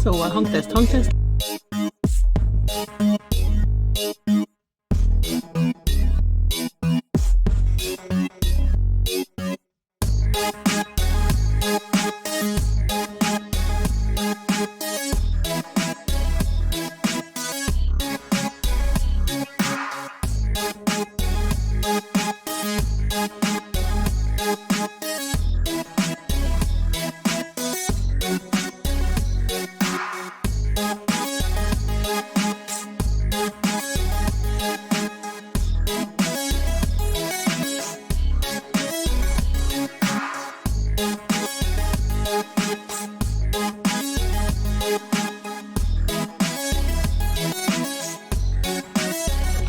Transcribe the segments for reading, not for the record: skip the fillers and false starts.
Szóval hangteszt, hangteszt.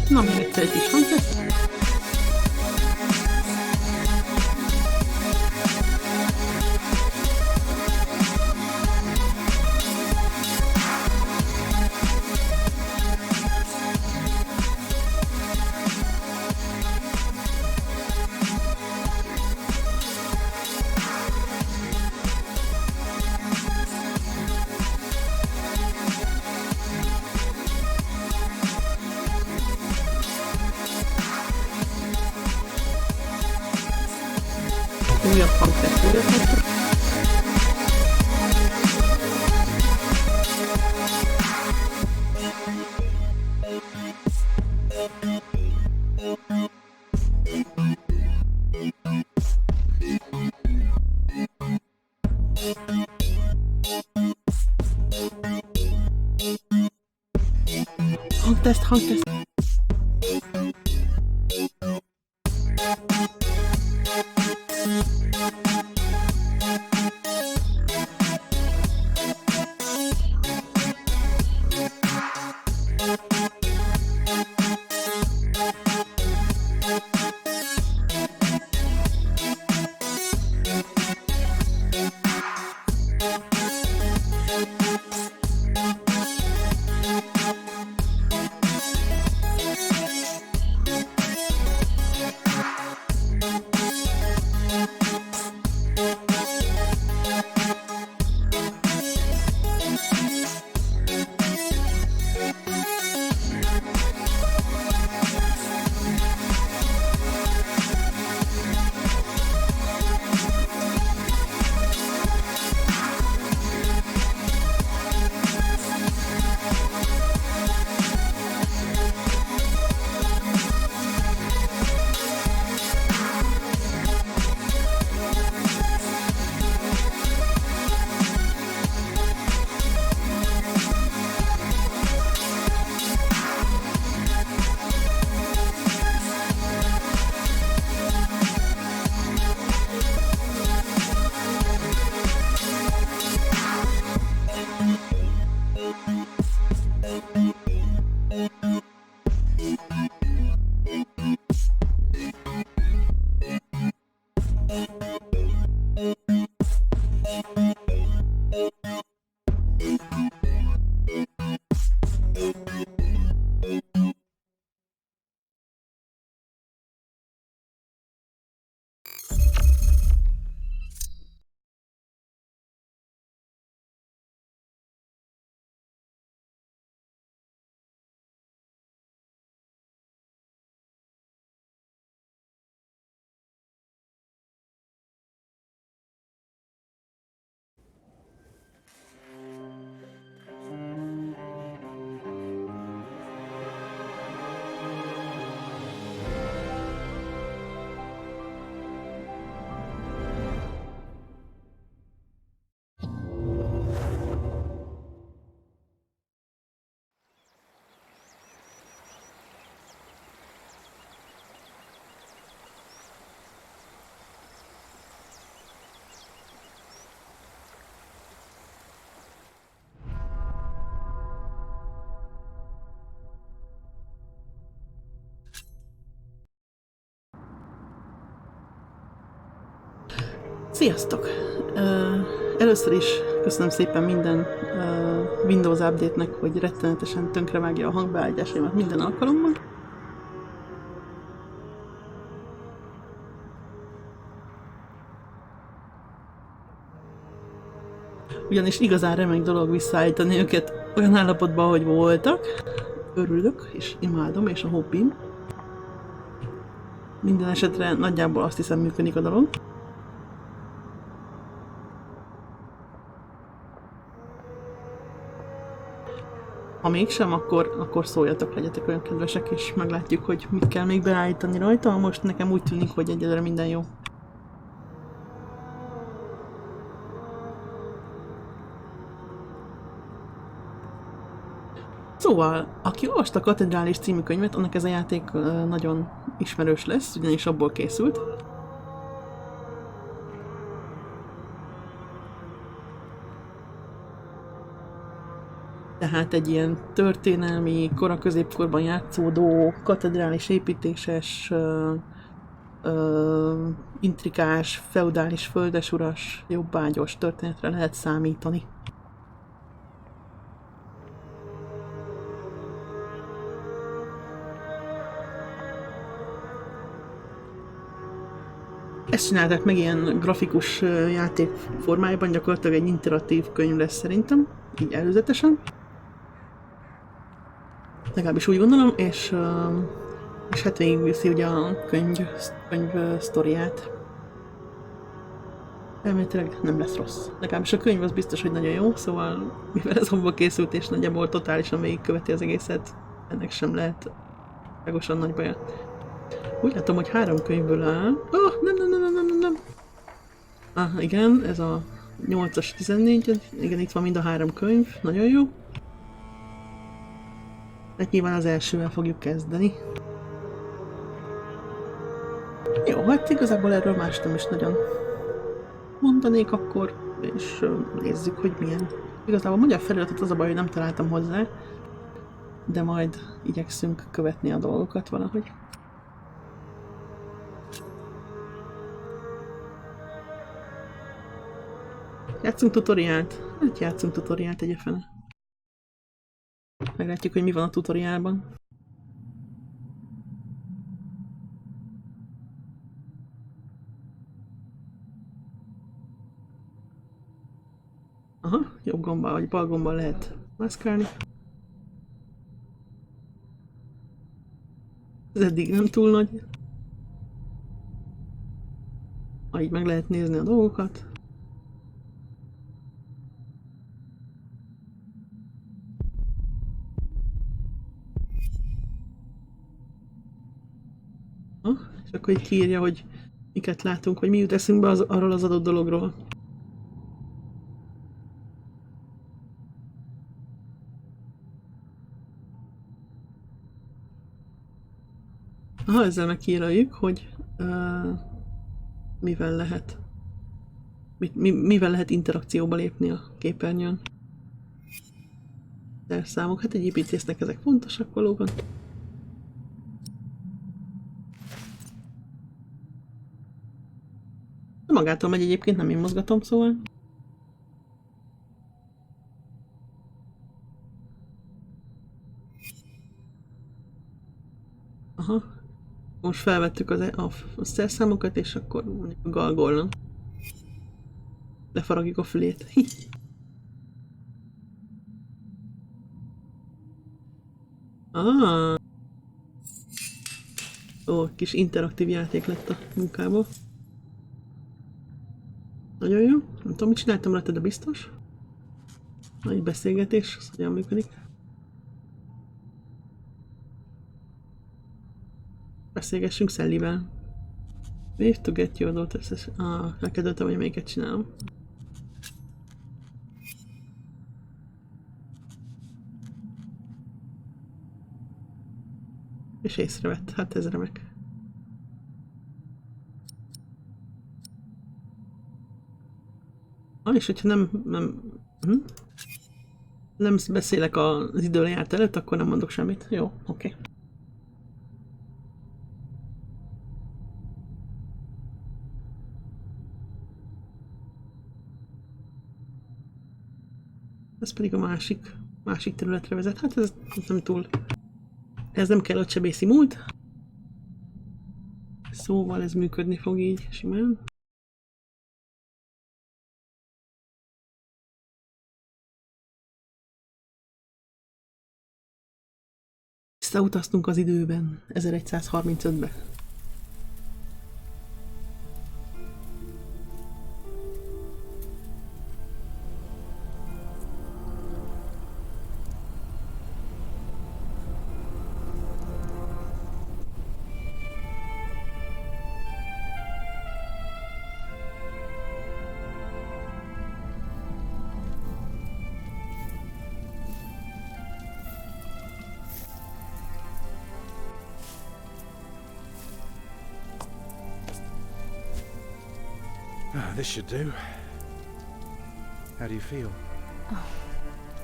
Na, még egyszer egy kis hangteszt. Újabb hangteszt, újabb hangteszt. Hangteszt, hangteszt. Sziasztok! Először is köszönöm szépen minden Windows update-nek, hogy rettenetesen tönkrevágja a hangbeállításaimat minden alkalommal. Ugyanis igazán remek dolog visszaállítani őket olyan állapotban, ahogy voltak. Örülök, és imádom, és a hobbim. Minden esetre nagyjából azt hiszem működik a dolog. Ha mégsem, akkor szóljatok, legyetek olyan kedvesek, és meglátjuk, hogy mit kell még beállítani rajta. Most nekem úgy tűnik, hogy egyelőre minden jó. Szóval, aki olvasta a Katedrálist című könyvet, annak ez a játék nagyon ismerős lesz, ugyanis abból készült. Tehát egy ilyen történelmi, kora középkorban játszódó, katedrális építéses, intrikás, feudális, földesuras, jobbágyos történetre lehet számítani. Ezt csinálták meg ilyen grafikus játék formájában, gyakorlatilag egy interaktív könyv lesz szerintem, így előzetesen. Legalábbis úgy gondolom, és hát végigviszi ugye a könyv sztoriát. Elméletileg nem lesz rossz. Legalábbis a könyv az biztos, hogy nagyon jó, szóval mivel ez abból készült és nagyjából totálisan végigköveti az egészet, ennek sem lehet legosan nagy baja. Úgy látom, hogy 3 könyvből áll. Nem. Igen, ez a 8-as, 14, igen, itt van mind a 3 könyv, nagyon jó. Hát nyilván az elsővel fogjuk kezdeni. Jó, hát igazából erről más nem is nagyon mondanék akkor, és nézzük, hogy milyen. Igazából a magyar feliratot az a baj, hogy nem találtam hozzá, de majd igyekszünk követni a dolgokat valahogy. Játszunk tutoriált? Hát játszunk tutoriált egyefene. Meglátjuk, hogy mi van a tutoriálban. Aha, jobb gombbal vagy bal gombbal lehet mászkálni. Ez eddig nem túl nagy. Így meg lehet nézni a dolgokat. És akkor így kiírja, hogy miket látunk, vagy mi jut eszünkbe arról az adott dologról. Aha, ezzel megkiírjuk, hogy mivel lehet mivel lehet interakcióba lépni a képernyőn. Szerszámok, hát egy építésznek ezek fontosak valóban. De magától megy egyébként, nem én mozgatom, szóval. Aha. Most felvettük a szerszámokat, és akkor mondjuk a galgolnak. Lefaragjuk a fülét. Ó, kis interaktív játék lett a munkából. Nagyon jó. Nem tudom, mit csináltam rajta, de biztos. Nagy beszélgetés, az hogyan működik. Beszélgessünk Szellivel. Wave to get your daughter. Elkezdődtem, hogy melyiket csinálom. És észrevett, hát ez remek. És hogyha nem beszélek az idő lejárt előtt, akkor nem mondok semmit. Jó, oké. Ez pedig a másik területre vezet. Hát ez nem túl... Ez nem kell a csebészi múlt. Szóval ez működni fog így simán. Visszautaztunk az időben, 1135-be. This should do. How do you feel?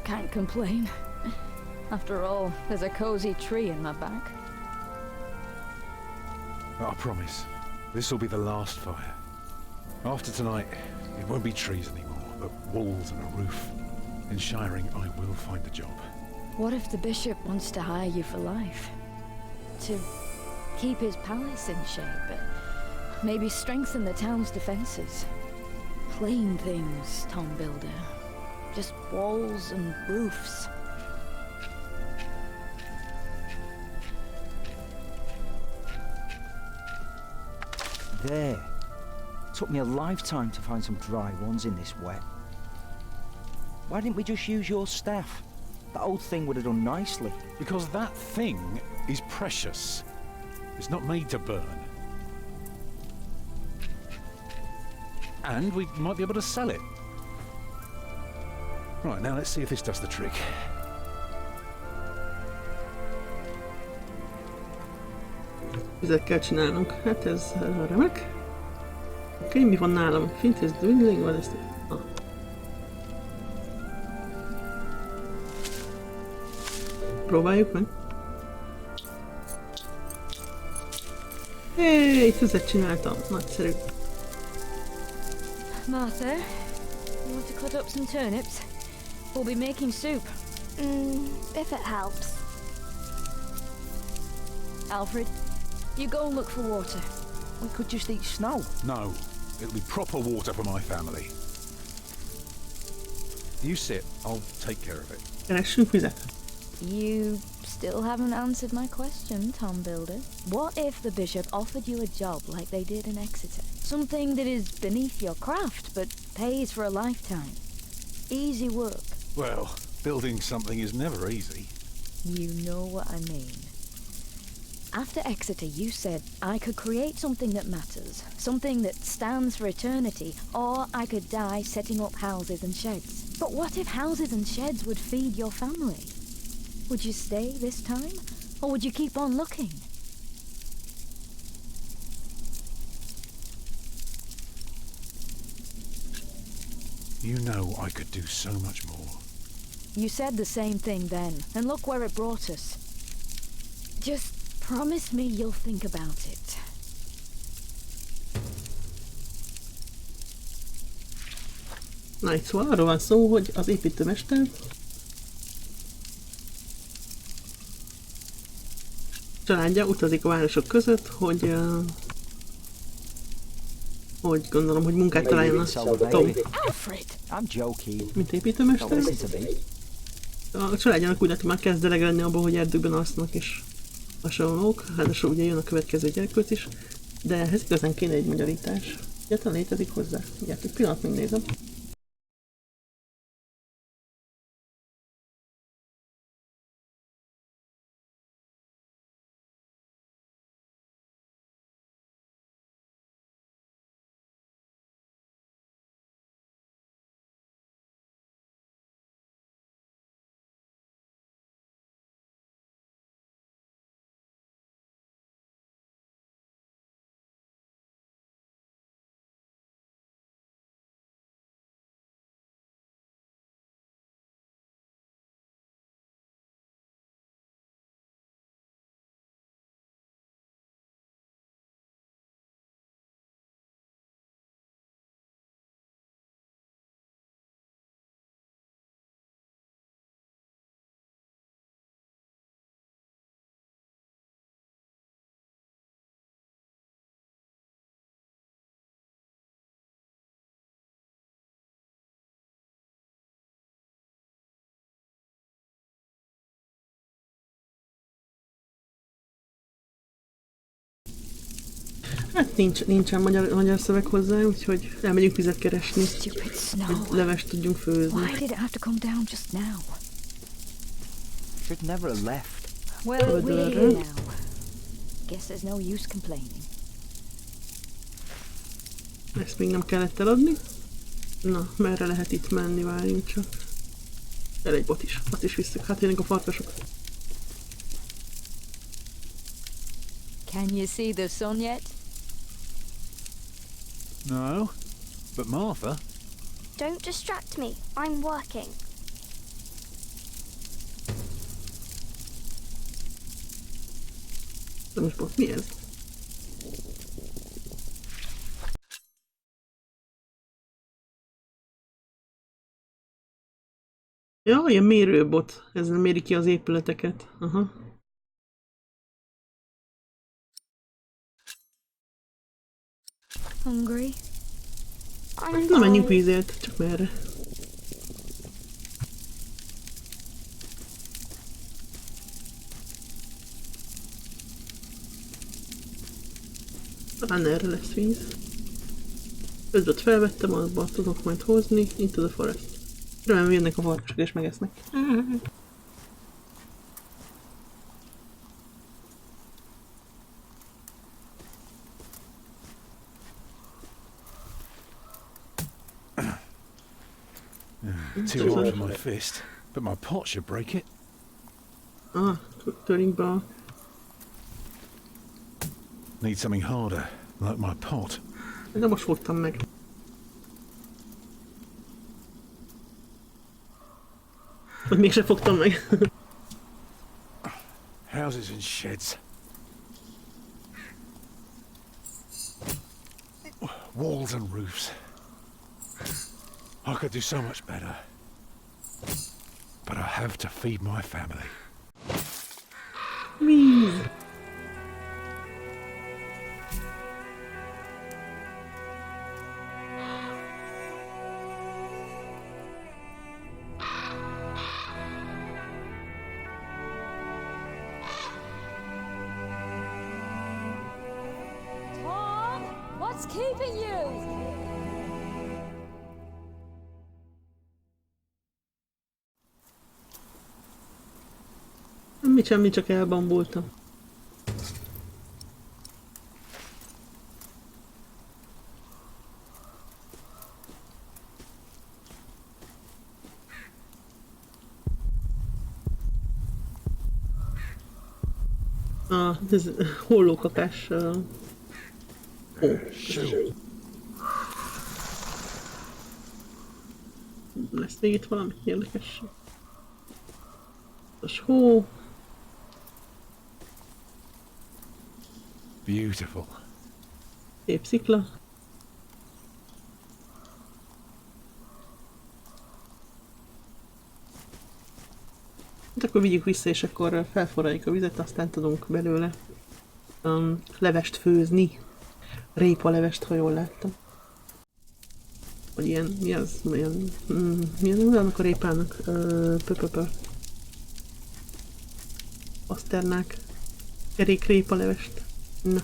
Can't complain. After all, there's a cozy tree in my back. I promise, this will be the last fire. After tonight, it won't be trees anymore, but walls and a roof. In Shiring, I will find a job. What if the bishop wants to hire you for life? To keep his palace in shape, but maybe strengthen the town's defenses? Plain things, Tom Builder. Just walls and roofs. There. Took me a lifetime to find some dry ones in this wet. Why didn't we just use your staff? That old thing would have done nicely. Because that thing is precious. It's not made to burn. And we might be able to sell it. Right, now let's see if this does the trick. Ezzel kell csinálnunk. Hát ez remek. Oké, mi van nálam? Fint ez dwindling, vagy ezt... Ah. Próbáljuk meg. Hey, tüzet csináltam. Nagyszerű. Martha, you want to cut up some turnips? We'll be making soup. If it helps. Alfred, you go and look for water. We could just eat snow. No, it'll be proper water for my family. You sit, I'll take care of it. Keressünk vizet. You still haven't answered my question, Tom Builder. What if the bishop offered you a job like they did in Exeter? Something that is beneath your craft, but pays for a lifetime. Easy work. Well, building something is never easy. You know what I mean. After Exeter, you said I could create something that matters, something that stands for eternity, or I could die setting up houses and sheds. But what if houses and sheds would feed your family? Would you stay this time, or would you keep on looking? You know I could do so much more. You said the same thing then, and look where it brought us. Just promise me you'll think about it. Na, itt szóval arról van szó, hogy az építőmester családja utazik a városok között, hogy gondolom, hogy munkát találjon a Tom. Alfred! I'm joking. Mint építőmester. Don't listen to me. A családjának úgy látom, már kezd elegedni abból, hogy erdőkben alsznak és hasonlók. Ráadásul ugye jön a következő gyerkőc is, de ehhez igazán kéne egy magyarítás. Egyáltalán létezik hozzá. Ugye, egy pillanat megnézem. Hát nincsen magyar szöveg hozzá, úgyhogy elmegyünk vizet keresni, Stupid hogy snow. levest tudjunk főzni. Why did it have to come down just now? Should never have left. Well, we're here now. Guess there's no use complaining. Ezt még nem kellett eladni. Na, merre lehet itt menni, várjunk csak. El egy bot is, azt is visszük. Hát jönnek a farkasok. Can you see the sun yet? No, but Martha. Don't distract me. I'm working. De most bot, mi ez? Ja, ilyen mérőbot. Ezzel méri ki az épületeket. Aha. Hungry? I'm Na, menjünk fine. vízért, csak merre. Talán erre lesz víz. 5-öt felvettem, abban tudok majd hozni. Into the forest. Remélem jönnek a farkasok és megesznek. Too hot for my fist, but my pot should break it. Ah, törjünk be a... Need something harder, like my pot. De most fogtam meg. Vagy mégsem fogtam meg. Houses and sheds. Walls and roofs. I could do so much better. But I have to feed my family. Víz! Tom, what's keeping you? Semmi, csak elbambultam. Ah, ez hollókakás. Lesz még itt valami érdekes. Az hó. Beautiful. Szép szikla. Hát akkor vigyük vissza, és akkor felforraljuk a vizet, aztán tudunk belőle levest főzni. Répalevest, ha jól láttam. Vagy ilyen, mi az? Milyen annak a répának? Paszternák. Kerék répalevest. Na.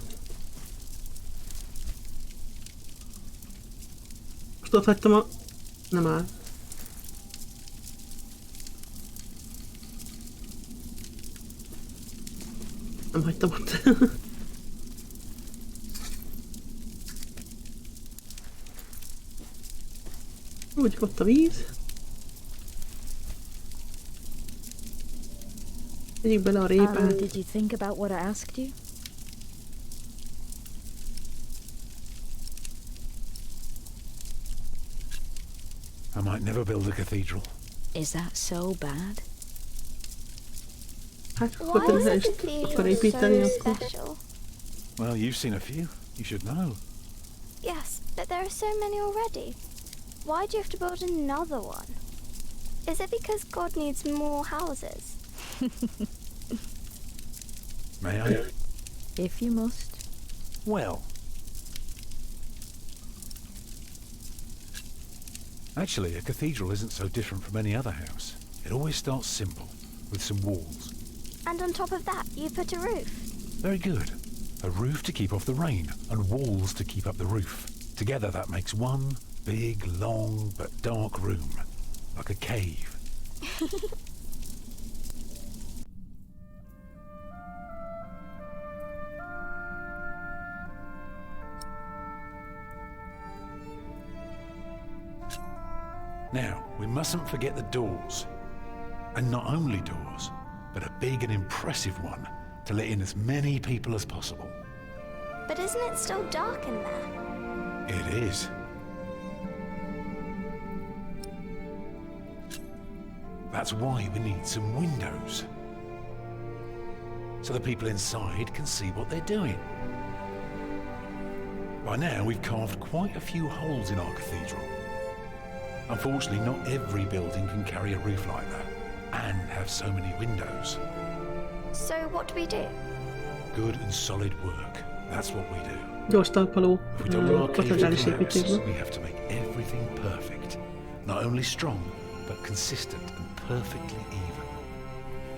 Most ott hagytam a... Nem áll. Nem hagytam ott. Úgy, ott a víz. Tegyük bele a répát. Did you think about what I asked you? I might never build a cathedral. Is that so bad? Hát, Why akkor is te the is cathedral akar építeni, so akkor... special? Well, you've seen a few. You should know. Yes, but there are so many already. Why do you have to build another one? Is it because God needs more houses? May I? If you must. Well. Actually, a cathedral isn't so different from any other house. It always starts simple, with some walls. And on top of that, you put a roof. Very good. A roof to keep off the rain, and walls to keep up the roof. Together that makes one big, long, but dark room. Like a cave. Now, we mustn't forget the doors. And not only doors, but a big and impressive one to let in as many people as possible. But isn't it still dark in there? It is. That's why we need some windows. So the people inside can see what they're doing. By now, we've carved quite a few holes in our cathedral. Unfortunately, not every building can carry a roof like that and have so many windows. So what do we do? Good and solid work. That's what we do. Gyors talpaló If we don't want our caves to katedrális collapse, építésben. we have to make everything perfect. Not only strong, but consistent and perfectly even.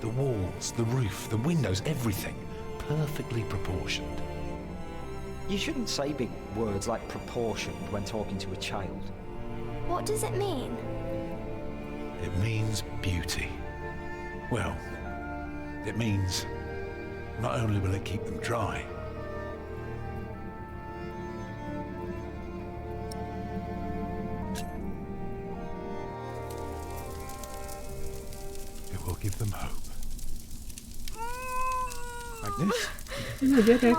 The walls, the roof, the windows, everything perfectly proportioned. You shouldn't say big words like proportioned when talking to a child. What does it mean? It means beauty. Well, it means not only will it keep them dry, it will give them hope. Agnes? Na gyerek!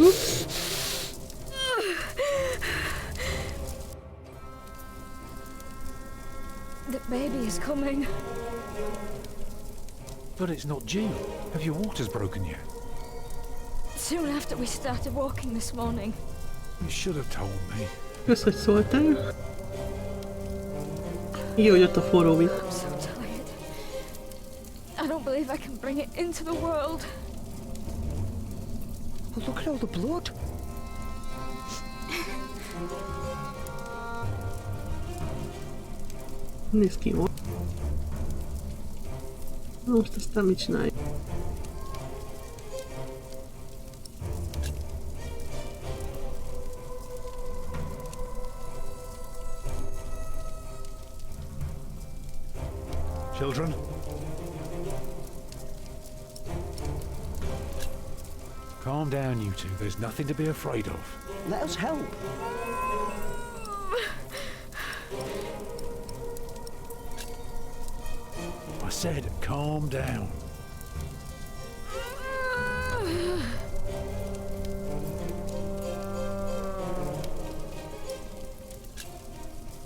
Ups! The baby is coming. But it's not due. Have your waters broken yet? Soon after we started walking this morning. You should have told me. Kösz, hogy szóltál. Jó, hogy ott a forró víz. I'm so tired. I don't believe I can bring it into the world. But look at all the blood. Nézd ki jól. Na most aztán mit csinálj? Children? Calm down, you two. There's nothing to be afraid of. Let us help. I said, calm down.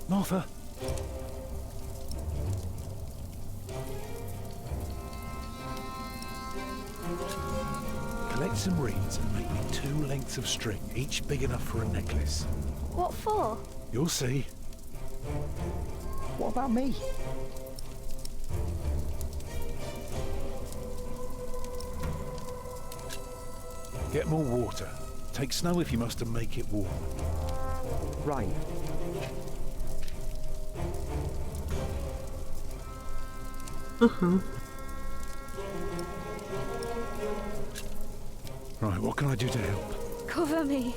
Martha? Collect some reeds and make me 2 lengths of string, each big enough for a necklace. What for? You'll see. What about me? Get more water. Take snow if you must and make it warm. Right. Aha. Right, what can I do to help? Cover me.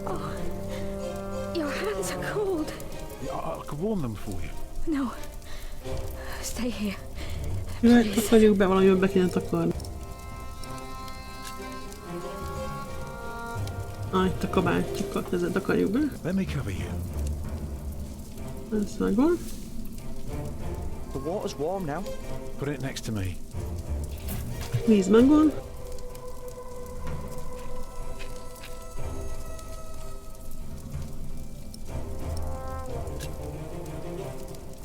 Oh, your hands are cold. I could warm them for you. No. Stay here. Jaj, takarjuk be, valamiben be kéne takarni. Itt a kabátjukat, ezzel takarjuk be. Let me cover you. Ez megvan. The water's warm now. Put it next to me. Víz megvan.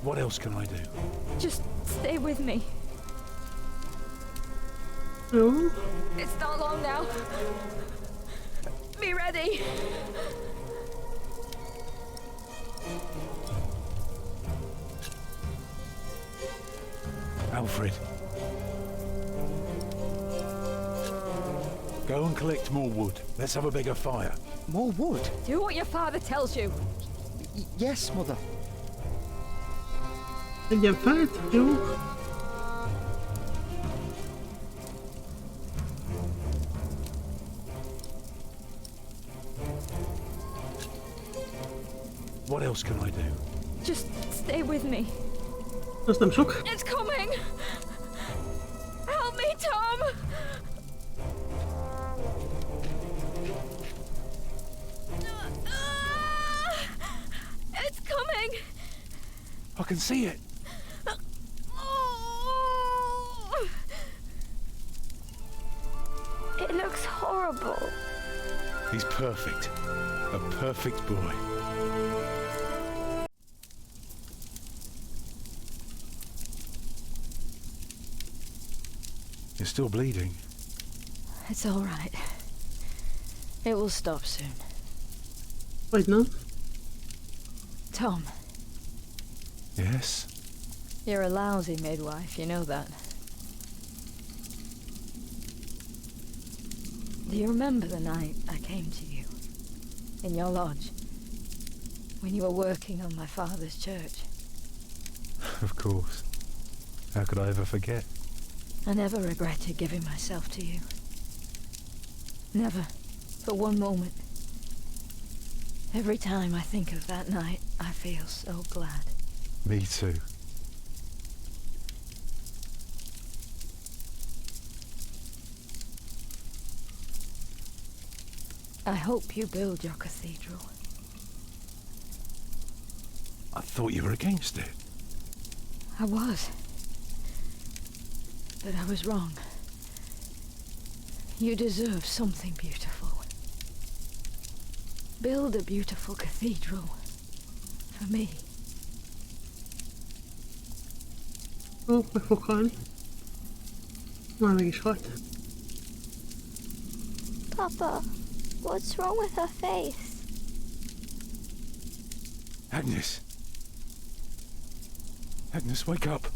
What else can I do? Just stay with me. Jó. It's not long now. Be ready. Alfred. Go and collect more wood. Let's have a bigger fire. More wood? Do what your father tells you. Yes, Mother. Legyen fát, jó. What else can I do? Just stay with me. Az nem sok. It's coming! Help me, Tom! It's coming! I can see it. It looks horrible. He's perfect. A perfect boy. You're still bleeding. It's all right. It will stop soon. Vagy nem? Tom, Yes? you're a lousy midwife, you know that. Do you remember the night I came to you? In your lodge? When you were working on my father's church? Of course. How could I ever forget? I never regretted giving myself to you. Never. For one moment. Every time I think of that night, I feel so glad. Me too. I hope you build your cathedral. I thought you were against it. I was. But I was wrong. You deserve something beautiful. Build a beautiful cathedral. For me. Ó, meg fog halni. Már meg is halt. Papa, what's wrong with her face? Agnes. Agnes, wake up.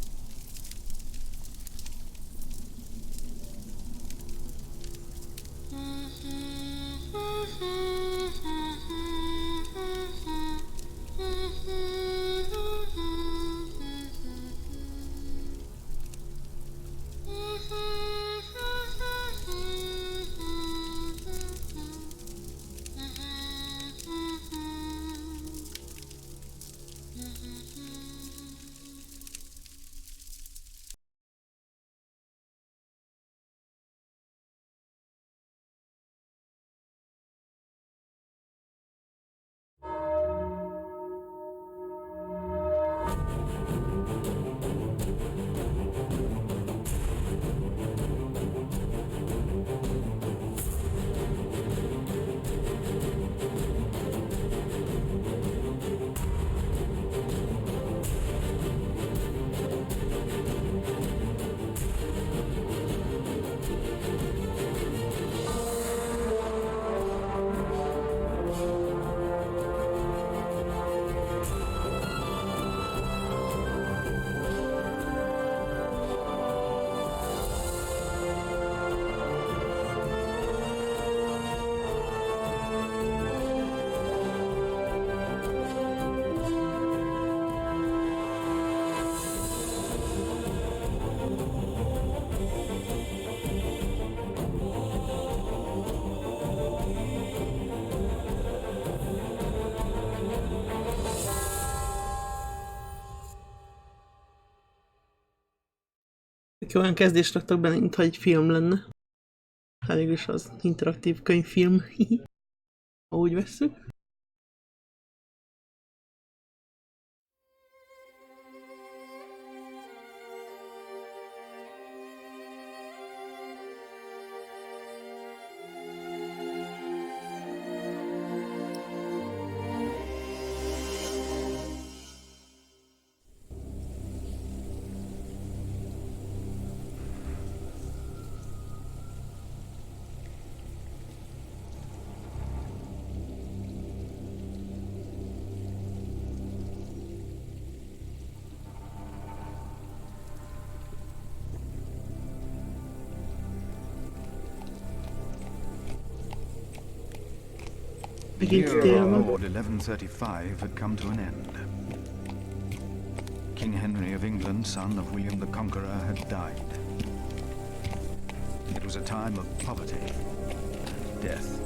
Olyan kezdést raktak benne, mintha egy film lenne. Hát végülis az interaktív könyvfilm. Ha úgy vesszük. The Megint year of tél our van. Lord 1135 had come to an end. King Henry of England, son of William the Conqueror, had died. It was a time of poverty and death.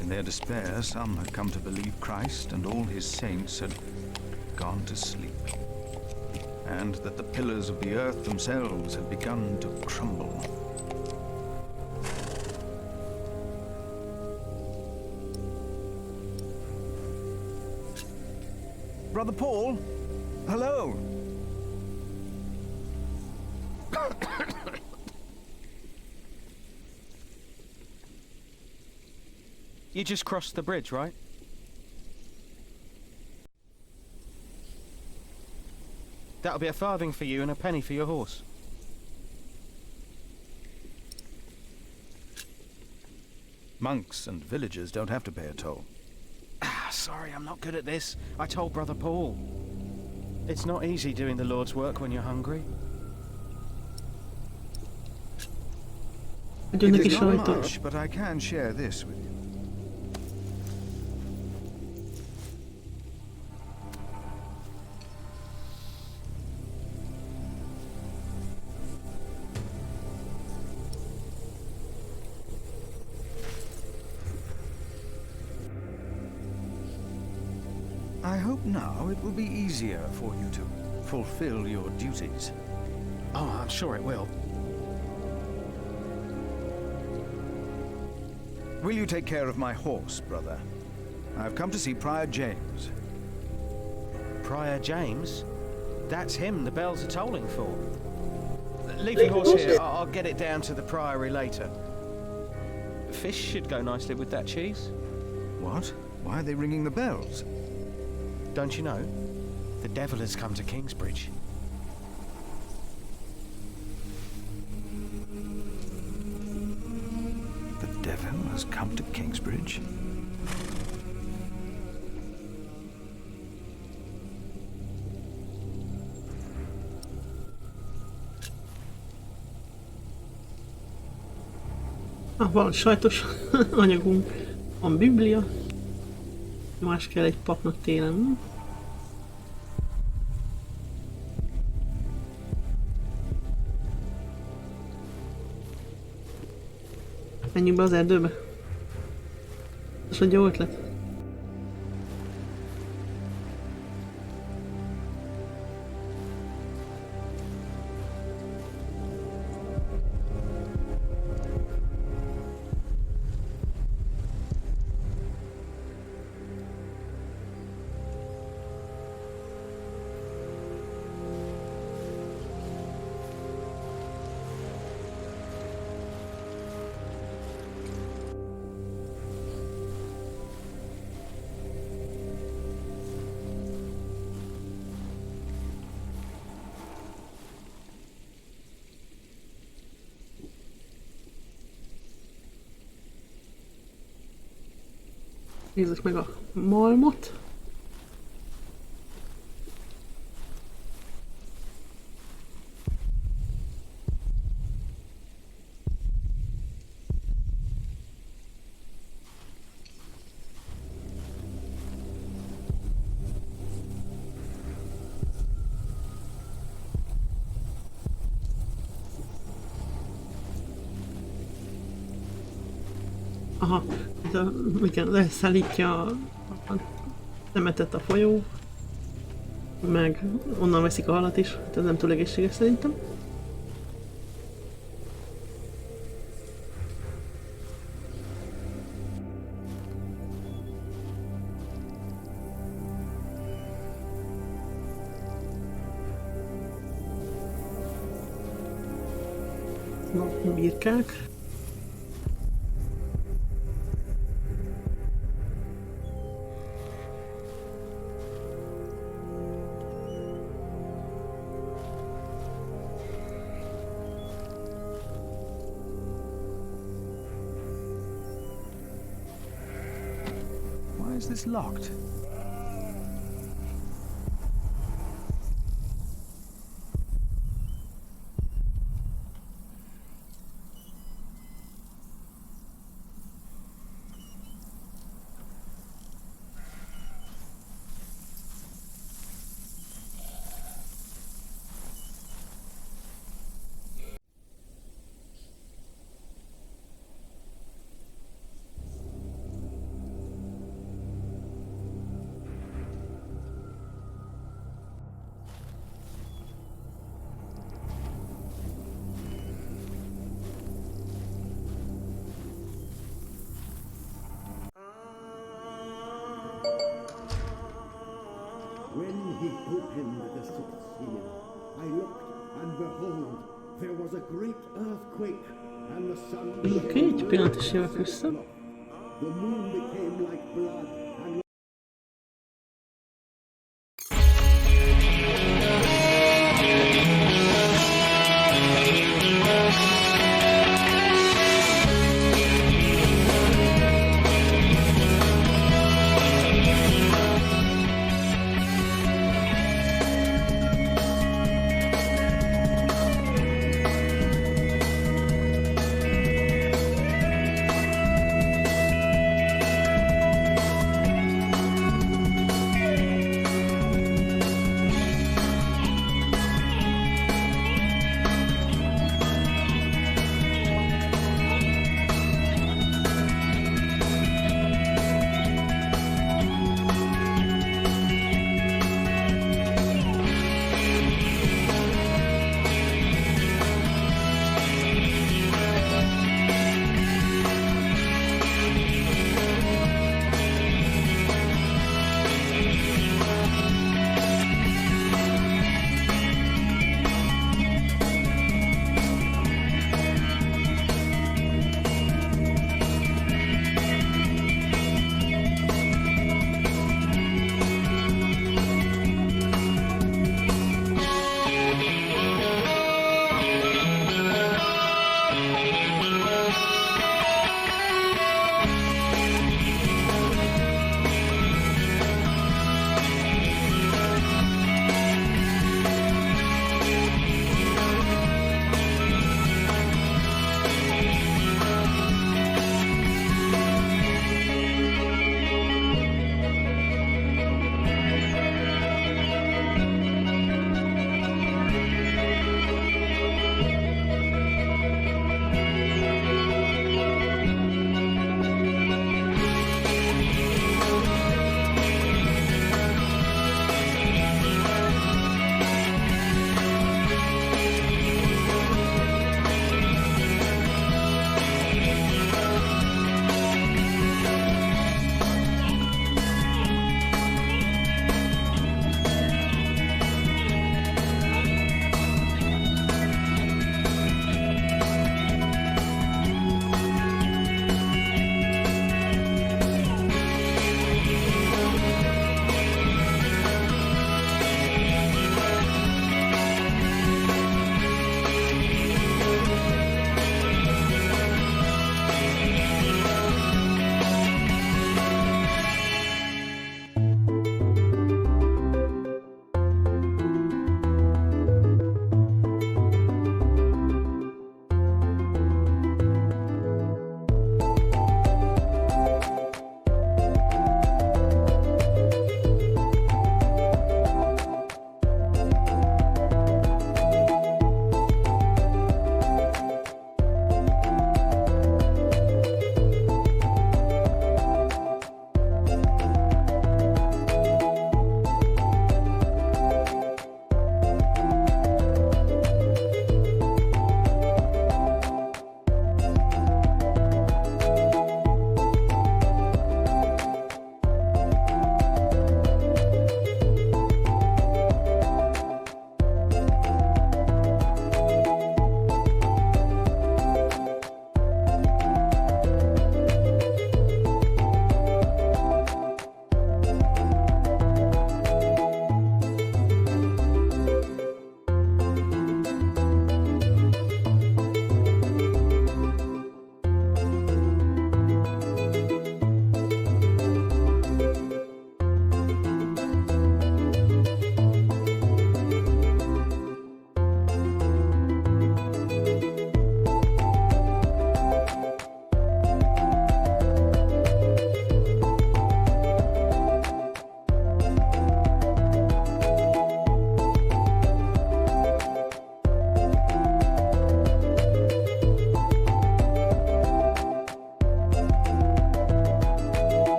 In their despair, some had come to believe Christ and all his saints had gone to sleep, and that the pillars of the earth themselves had begun to crumble. Brother Paul? Hello! You just crossed the bridge, right? That'll be a farthing for you and a penny for your horse. Monks and villagers don't have to pay a toll. Sorry, I'm not good at this. I told Brother Paul. It's not easy doing the Lord's work when you're hungry. Adjon It neki is not sajtot. much, but I can share this with you. I hope now it will be easier for you to fulfill your duties. Oh, I'm sure it will. Will you take care of my horse, brother? I've come to see Prior James. Prior James? That's him the bells are tolling for. Leave the horse here. I'll get it down to the priory later. Fish should go nicely with that cheese. What? Why are they ringing the bells? Don't you know? The devil has come to Kingsbridge. The devil has come to Kingsbridge? Van sajtos anyagunk, van biblia, más kell egy papnak télen. Menjünk be az erdőbe. Ez egy jó ötlet. Nézzük meg a malmot. Aha, igen, leszállítja a szemetet a folyó, meg onnan veszik a halat is, hát ez nem túl egészséges szerintem. Na, birkák. Why is this locked? When he opened the sixth seal, I looked, and behold, there was a great earthquake, and the sun Oké, egy pillanat is jövök vissza. The moon became like blood, and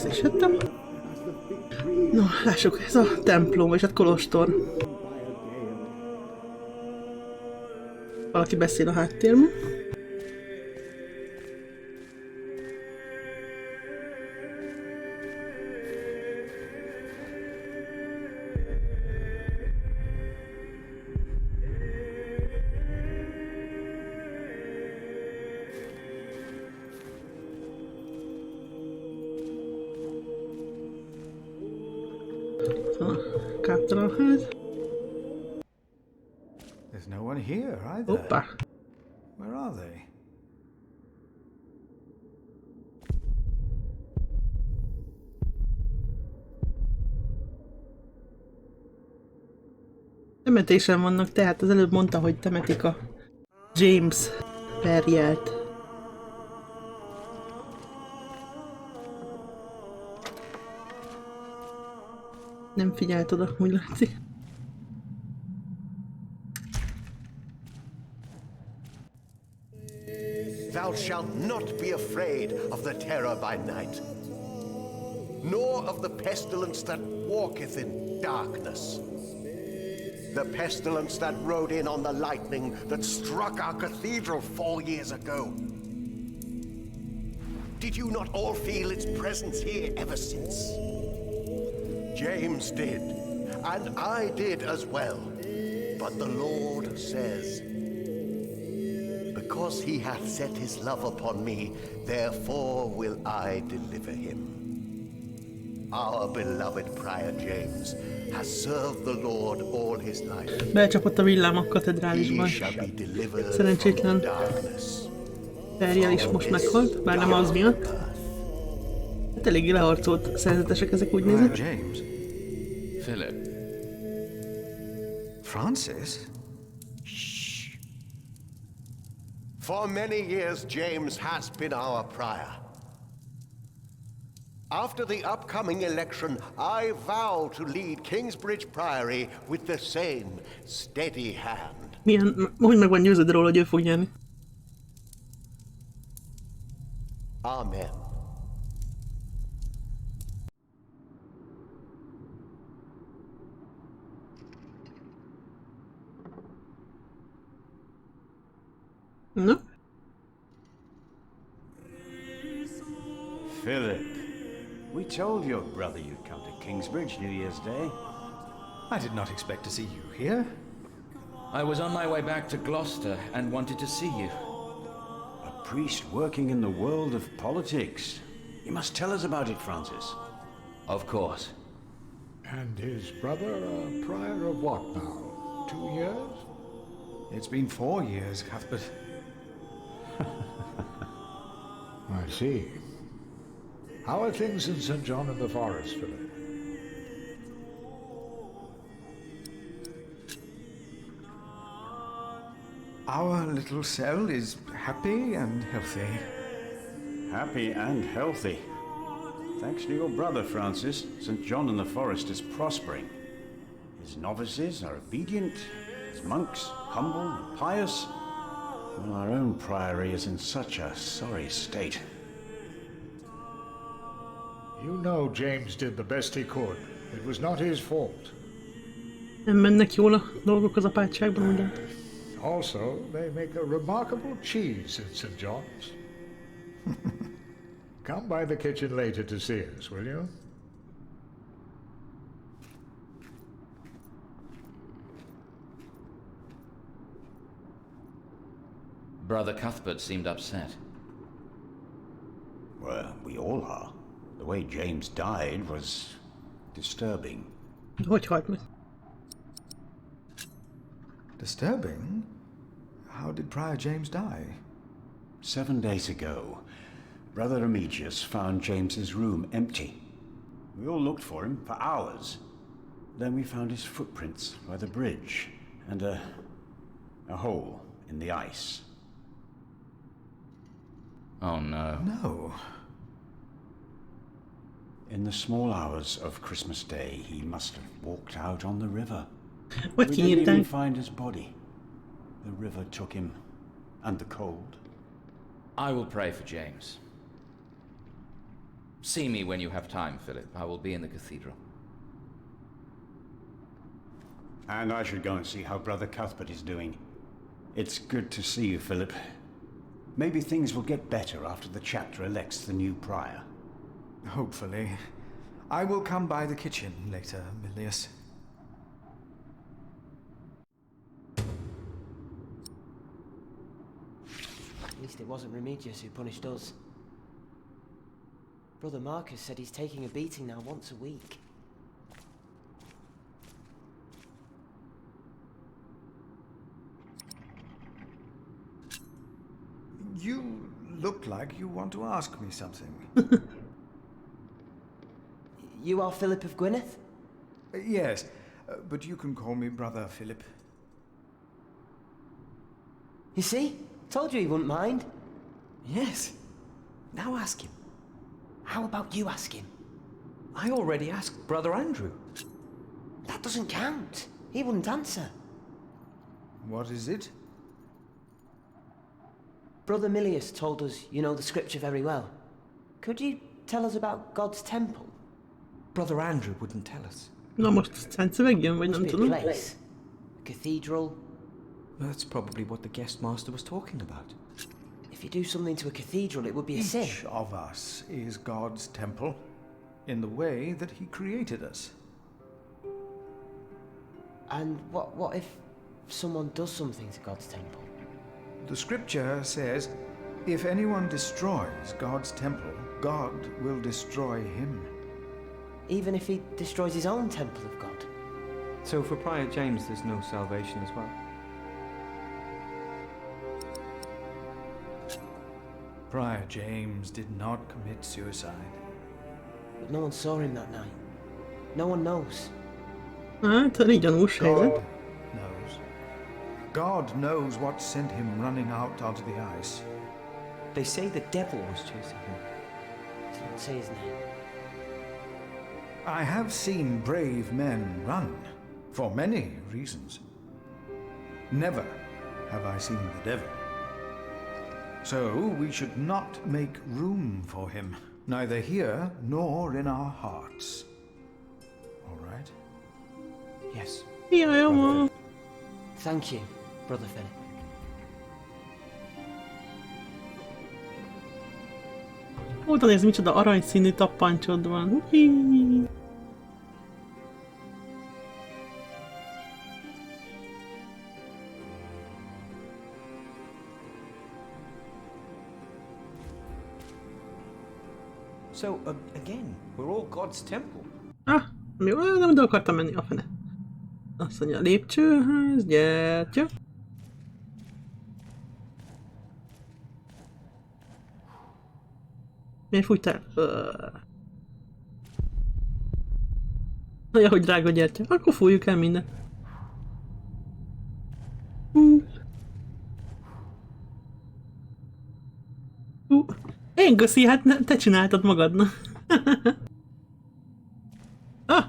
Vissza is jöttem. No, lássuk, ez a templom, és hát kolostor. Valaki beszél a háttérben. Katedrálház. There's no one here either. Hoppá. Where are they? Temetésen vannak, tehát az előbb mondta, hogy temetik a James Perjelt. Nem figyelt oda, úgy látszik. Thou shalt not be afraid of the terror by night, nor of the pestilence that walketh in darkness. The pestilence that rode in on the lightning that struck our cathedral 4 years ago. Did you not all feel its presence here ever since? James did, and I did as well. But the Lord says, because he hath set his love upon me, therefore will I deliver him. Our beloved Prior James has served the Lord all his life. Belecsapott a villám a He katedrálisban. shall be delivered Szerencsétlen from darkness. Perjel is most meghalt, bár nem az miatt. Hát eléggé leharcolt szerzetesek ezek, úgy Prior nézek. James? Philip. Francis? For many years, James has been our prior. After the upcoming election, I vow to lead Kingsbridge Priory with the same steady hand. Milyen, úgy meg van győződve róla, hogy ő fog nyerni. Amen. Na? Philip, we told your brother you'd come to Kingsbridge New Year's Day. I did not expect to see you here. I was on my way back to Gloucester and wanted to see you. A priest working in the world of politics. You must tell us about it, Francis. Of course. And his brother a prior of what now? 2 years? It's been 4 years, Cuthbert. I see. How are things in St. John in the Forest, Philip? Our little cell is happy and healthy. Happy and healthy. Thanks to your brother, Francis, St. John in the Forest is prospering. His novices are obedient, his monks humble and pious. Well, our own priory is in such a sorry state. You know James did the best he could. It was not his fault. Nem mennek jól a dolgok az apátságban, ugye? Also, they make a remarkable cheese in St. John's. Come by the kitchen later to see us, will you? Brother Cuthbert seemed upset. Well, we all are. The way James died was disturbing. Hogy halt meg? Disturbing? How did Prior James die? 7 days ago, Brother Remigius found James's room empty. We all looked for him for hours. Then we found his footprints by the bridge and a hole in the ice. Oh no. No. In the small hours of Christmas Day, he must have walked out on the river. Vagy We didn't even kinyírták. find his body. The river took him, and the cold. I will pray for James. See me when you have time, Philip. I will be in the cathedral. And I should go and see how Brother Cuthbert is doing. It's good to see you, Philip. Maybe things will get better after the chapter elects the new prior. Hopefully. I will come by the kitchen later, Milius. At least it wasn't Remigius who punished us. Brother Marcus said he's taking a beating now once a week. You look like you want to ask me something. You are Philip of Gwynedd? Yes, but you can call me Brother Philip. You see? Told you he wouldn't mind. Yes. Now ask him. How about you ask him? I already asked Brother Andrew. That doesn't count. He wouldn't answer. What is it? Brother Milius told us you know the scripture very well. Could you tell us about God's temple? Brother Andrew wouldn't tell us. Na most szent szöveg jön, vagy nem Must be a tudom. place. A cathedral. That's probably what the guest master was talking about. If you do something to a cathedral, it would be a sin. Each of us is God's temple, in the way that he created us. And what if someone does something to God's temple? The scripture says, if anyone destroys God's temple, God will destroy him. Even if he destroys his own temple of God? So for Prior James there's no salvation as well? Prior James did not commit suicide. But no one saw him that night. No one knows. Hát, elég gyanús helyzet. God knows. God knows what sent him running out onto the ice. They say the devil was chasing him. Don't say his name. I have seen brave men run, for many reasons. Never have I seen the devil. So we should not make room for him, neither here nor in our hearts. All right? Yes. Jaj, Thank you, Brother Philip. oda nézd, micsoda aranyszínű tappancsod van. Hí. So, again, we're all God's temple. Ah, mi van? Nem oda akartam menni a fene. Azt mondja, lépcsőház, gyertya. Miért fújtál? Nagyon, hogy drága gyertya. Akkor fújjuk el mindent. Én köszi, hát te csináltad magadnak.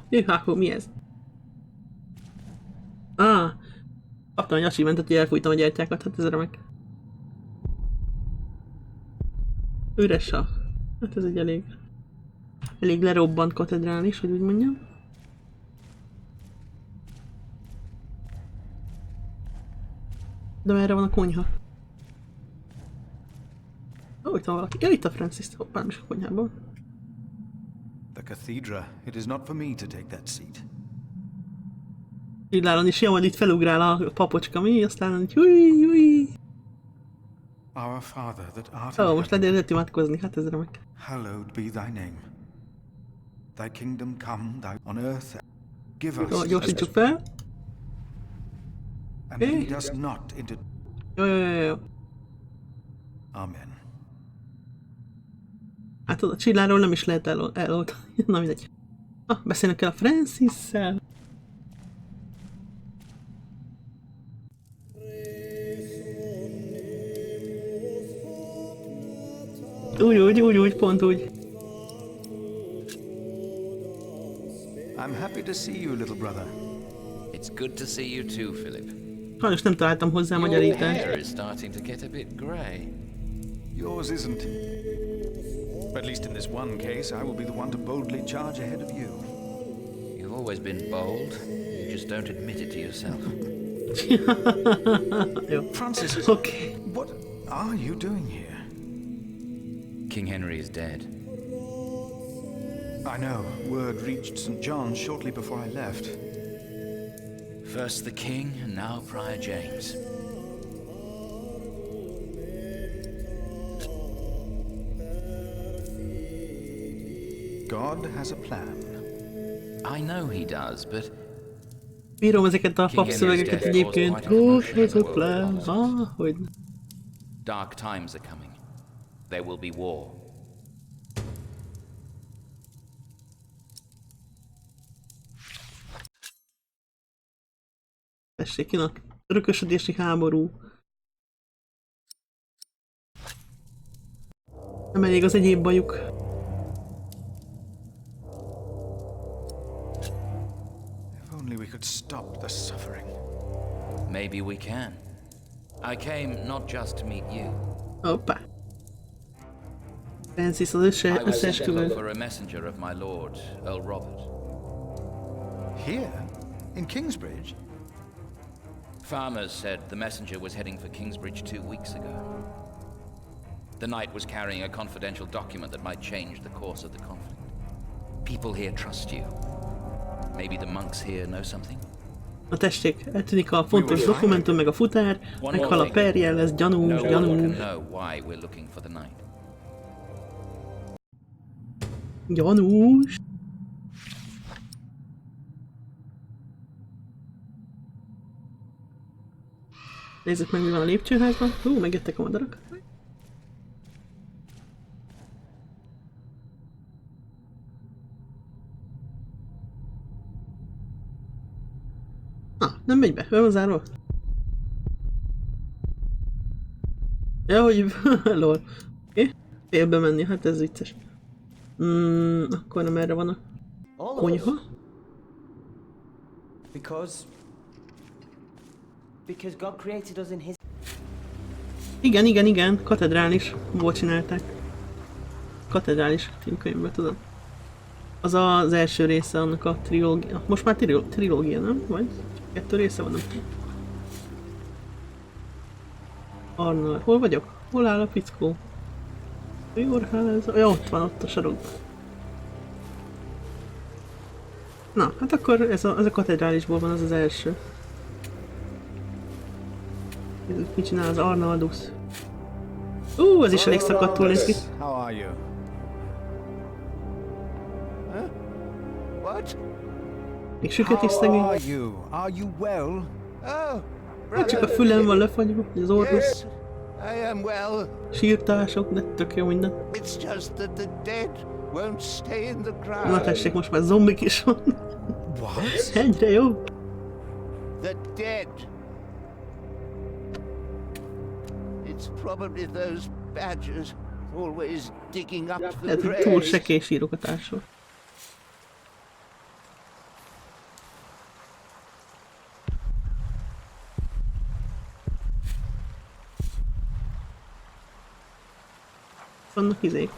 Jöjjáhó, mi ez? Kaptam egy achievementet, hogy elfújtam a gyertyákat, hát ez remek. Üres a... Hát ez egy elég lerobbant katedrálist, hogy úgy mondjam. De merre van a konyha? Itt van valaki. Itt a Francis, hoppá, is a konyhában. The cathedra. It is not for me to take that seat. Illálon is jó, hogy itt felugrál a papocska, mi? Aztán így hui. Our Father that art in Most lehet imádkozni, hát ez remek. hallowed be thy name. Thy kingdom come, thy on earth. Give us. Gyorsítsuk fel. And lead us not into. Jó. Amen. Hát a csilláról nem is lehet eloltani. Na mindegy. Beszélnek kell a Francis-szel. Úgy, pont úgy. I'm happy to see you, little brother. It's good to see you too, Philip. Sajnos nem találtam hozzá Your magyarítást. hair is starting to get a bit grey. Yours isn't. At least in this one case, I will be the one to boldly charge ahead of you. You've always been bold. You just don't admit it to yourself. Francis, okay. What are you doing here? King Henry is dead. I know. Word reached St. John's shortly before I left. First the king, and now Prior James. God has a plan. I know he does, but... Bírom ezeket a papszövegeket egyébként. God has a plan. Hogy... Dark times are coming. There will be war. Tessék, jön a örökösödési háború. Nem elég az egyéb bajuk. If only we could stop the suffering. Maybe we can. I came not just to meet you. Hoppá. Francis az I was sent összeesküvő. for a messenger of my lord, Earl Robert. Here? In Kingsbridge? Farmers said the messenger was heading for Kingsbridge 2 weeks ago. The knight was carrying a confidential document that might change the course of the conflict. People here trust you. Maybe the monks here know something? Na tessék, eltűnik a fontos dokumentum, meg a futár, meghal a perjel, ez gyanús, gyanús. Gyanús. Nézzük meg, mi van a lépcsőházban. Megjöttek a madarak. Nem megy be, be van zárva. Ja, hogy... lol. Oké? Félbe menni, hát ez vicces. Akkor nem erre van a konyha. Because God created us in his... Igen, katedrálisból csinálták. Katedrális címkönyvben, tudod. Az az első része annak a trilógia. Most már trilógia, nem? Vagy? 2 része van, nem? Arnold, hol vagyok? Hol áll a fickó? Majorház? Ja, ott van, ott a sarokban. Na, hát akkor ez a katedrálisból van, az az első. Mit csinál az Arnoldus? Ez is elég szakadtul néz ki. How are you? What? Még süket is szegény. Are you well? Oh, Hát csak a fülem van lefagyva, az orrus. yes, I am well. Sírtások, de tök jó minden. It's just that the dead won't stay in the ground. Na tessék, most már zombik is van. What? Egyre jobb. The dead. It's probably those badgers always digging up the Ez túl graves. sekély sírokat ásol. Vannak izék.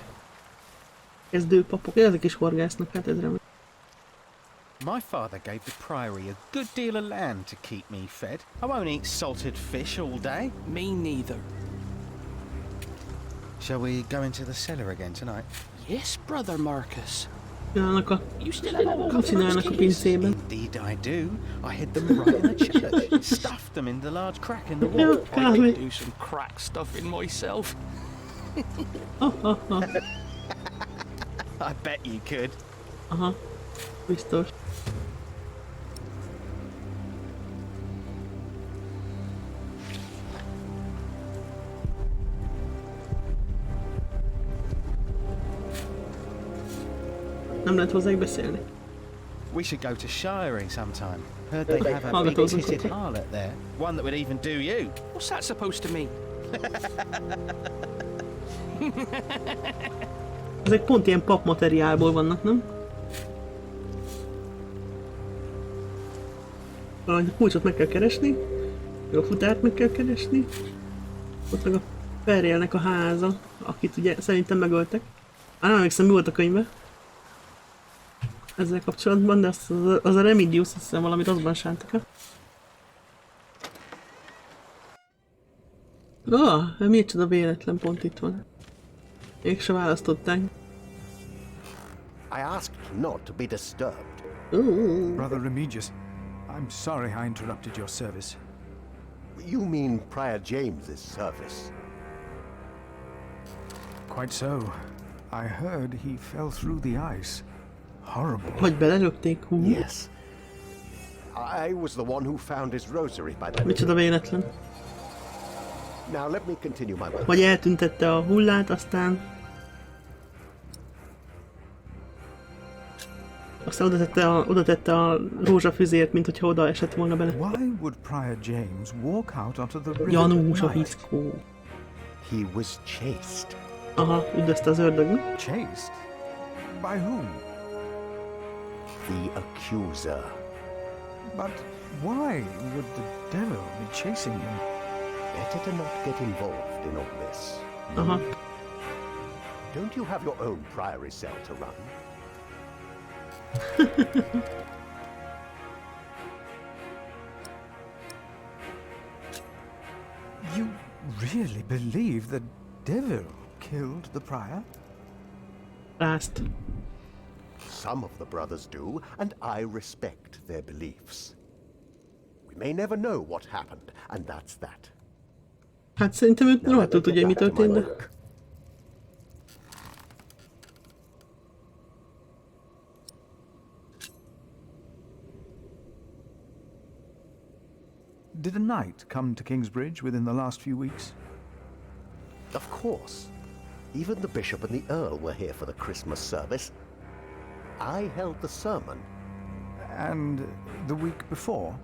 Kezdőpapok, ezek is horgásznak, hát ez remek. My father gave the priory a good deal of land to keep me fed. I won't eat salted fish all day. Me neither. Shall we go into the cellar again tonight? Yes, brother Marcus. Csinálnak a pincében. Indeed I do. I hid them right in the church. Stuffed them in the large crack in the wall. I could do some crack stuffing myself. I bet you could. Aha, biztos. Nem lehet hozzájuk beszélni. We should go to shiring sometime. Heard they have a big-titted harlot there. One that would even do you. What's that supposed to mean? Ezek pont ilyen papmateriálból vannak, nem? A kulcsot meg kell keresni, meg a futárt meg kell keresni. Ott meg a Ferrélnek a háza, akit ugye szerintem megöltek. Nem emlékszem, mi volt a könyvben ezzel kapcsolatban, de az a Remedius, azt hiszem valami rosszban sántak el. Micsoda véletlen, pont itt van. Mégse választották. I asked not to be disturbed. Brother Remigius, I'm sorry I interrupted your service. You mean Prior James's service? Quite so. I heard he fell through the ice. Horrible. Vagy belelökték. Yes. I was the one who found his rosary by the... Micsoda véletlen. Now let me continue my work. Vagy eltüntette a hullát, aztán oda tette a rózsafüzért, mint hogyha oda esett volna bele. Why would Prior James walk out onto the river? Janús a fickó. He was chased. Aha, üldözte az ördög, mi? Chased? By whom? The accuser. But why would the devil be chasing him? Better to not get involved in all this. Aha. Don't you have your own priory cell to run? You really believe the devil killed the prior? Last. Some of the brothers do, and I respect their beliefs. We may never know what happened, and that's that. Hát szerintem őt rohadtul tudja, mi történt, de... Did a knight come to Kingsbridge within the last few weeks? Of course. Even the bishop and the earl were here for the Christmas service. I held the sermon. And the week before?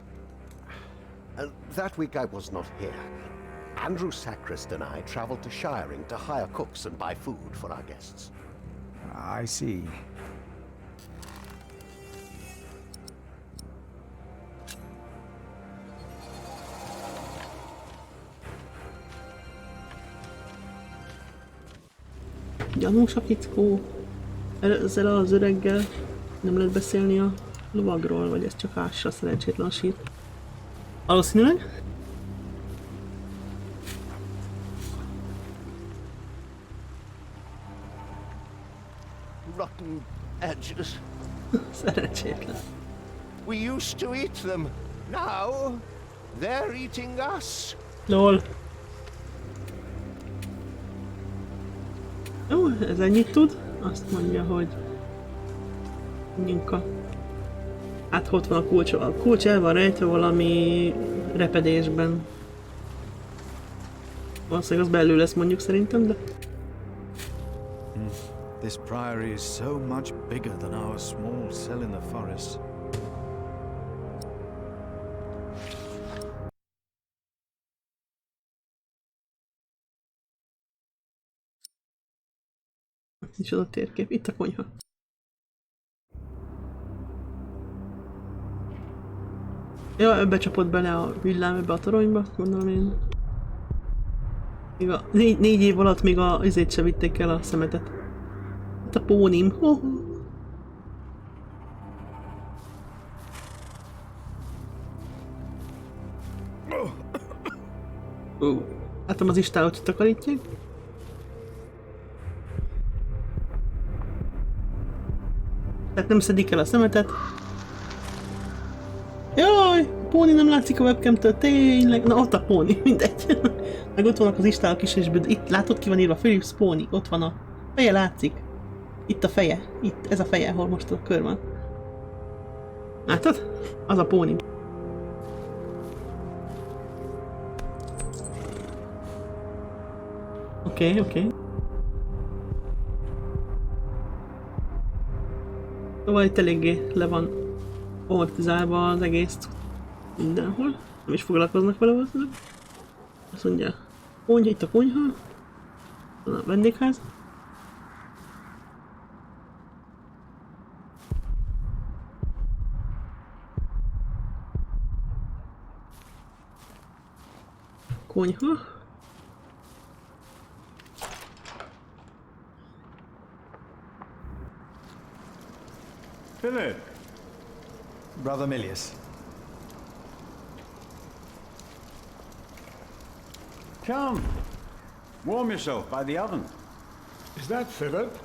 That week I was not here. Andrew Sacrist and I travelled to Shiring to hire cooks and buy food for our guests. I see. Gyanús a fickó. Ezzel az öreggel nem lehet beszélni a lovagról, vagy ez csak ássa szerencsétlen a sír. Valószínűleg. Rotten edges. Szerencsétlen. We used to eat them. Now they're eating us. Lol. Jó, ez ennyit tud. Azt mondja, hogy nyinka. Hát ott van a kulcs. A kulcs el van rejtve valami repedésben. Valószínűleg az belül lesz, mondjuk szerintem, de... This priory is so much bigger than our small cell in the forest. Nincs oda térkép. Itt a konyha. Ja, becsapott bele a villám ebbe a toronyba, gondolom én. Még a 4 év alatt még a izét se vitték el, a szemetet. Itt a pónim. Látom az istálót, hogy takarítják. Tehát nem szedik el a szemetet. Jaj, Póni nem látszik a webcamtől, tényleg. Na ott a Póni, mindegy. Meg ott vannak az istálok is, és itt látod, ki van írva, Philips Póni, ott van a feje, látszik. Itt a feje, itt, ez a feje, ahol most a kör van. Látod? Az a Póni. Oké. Szóval itt eléggé le van ortizálva az egész mindenhol. Nem is foglalkoznak vele valószínűleg. Azt mondja, konyha, itt a konyha. A vendégház. Konyha. Philip! Brother Milius. Come! Warm yourself by the oven. Is that Philip?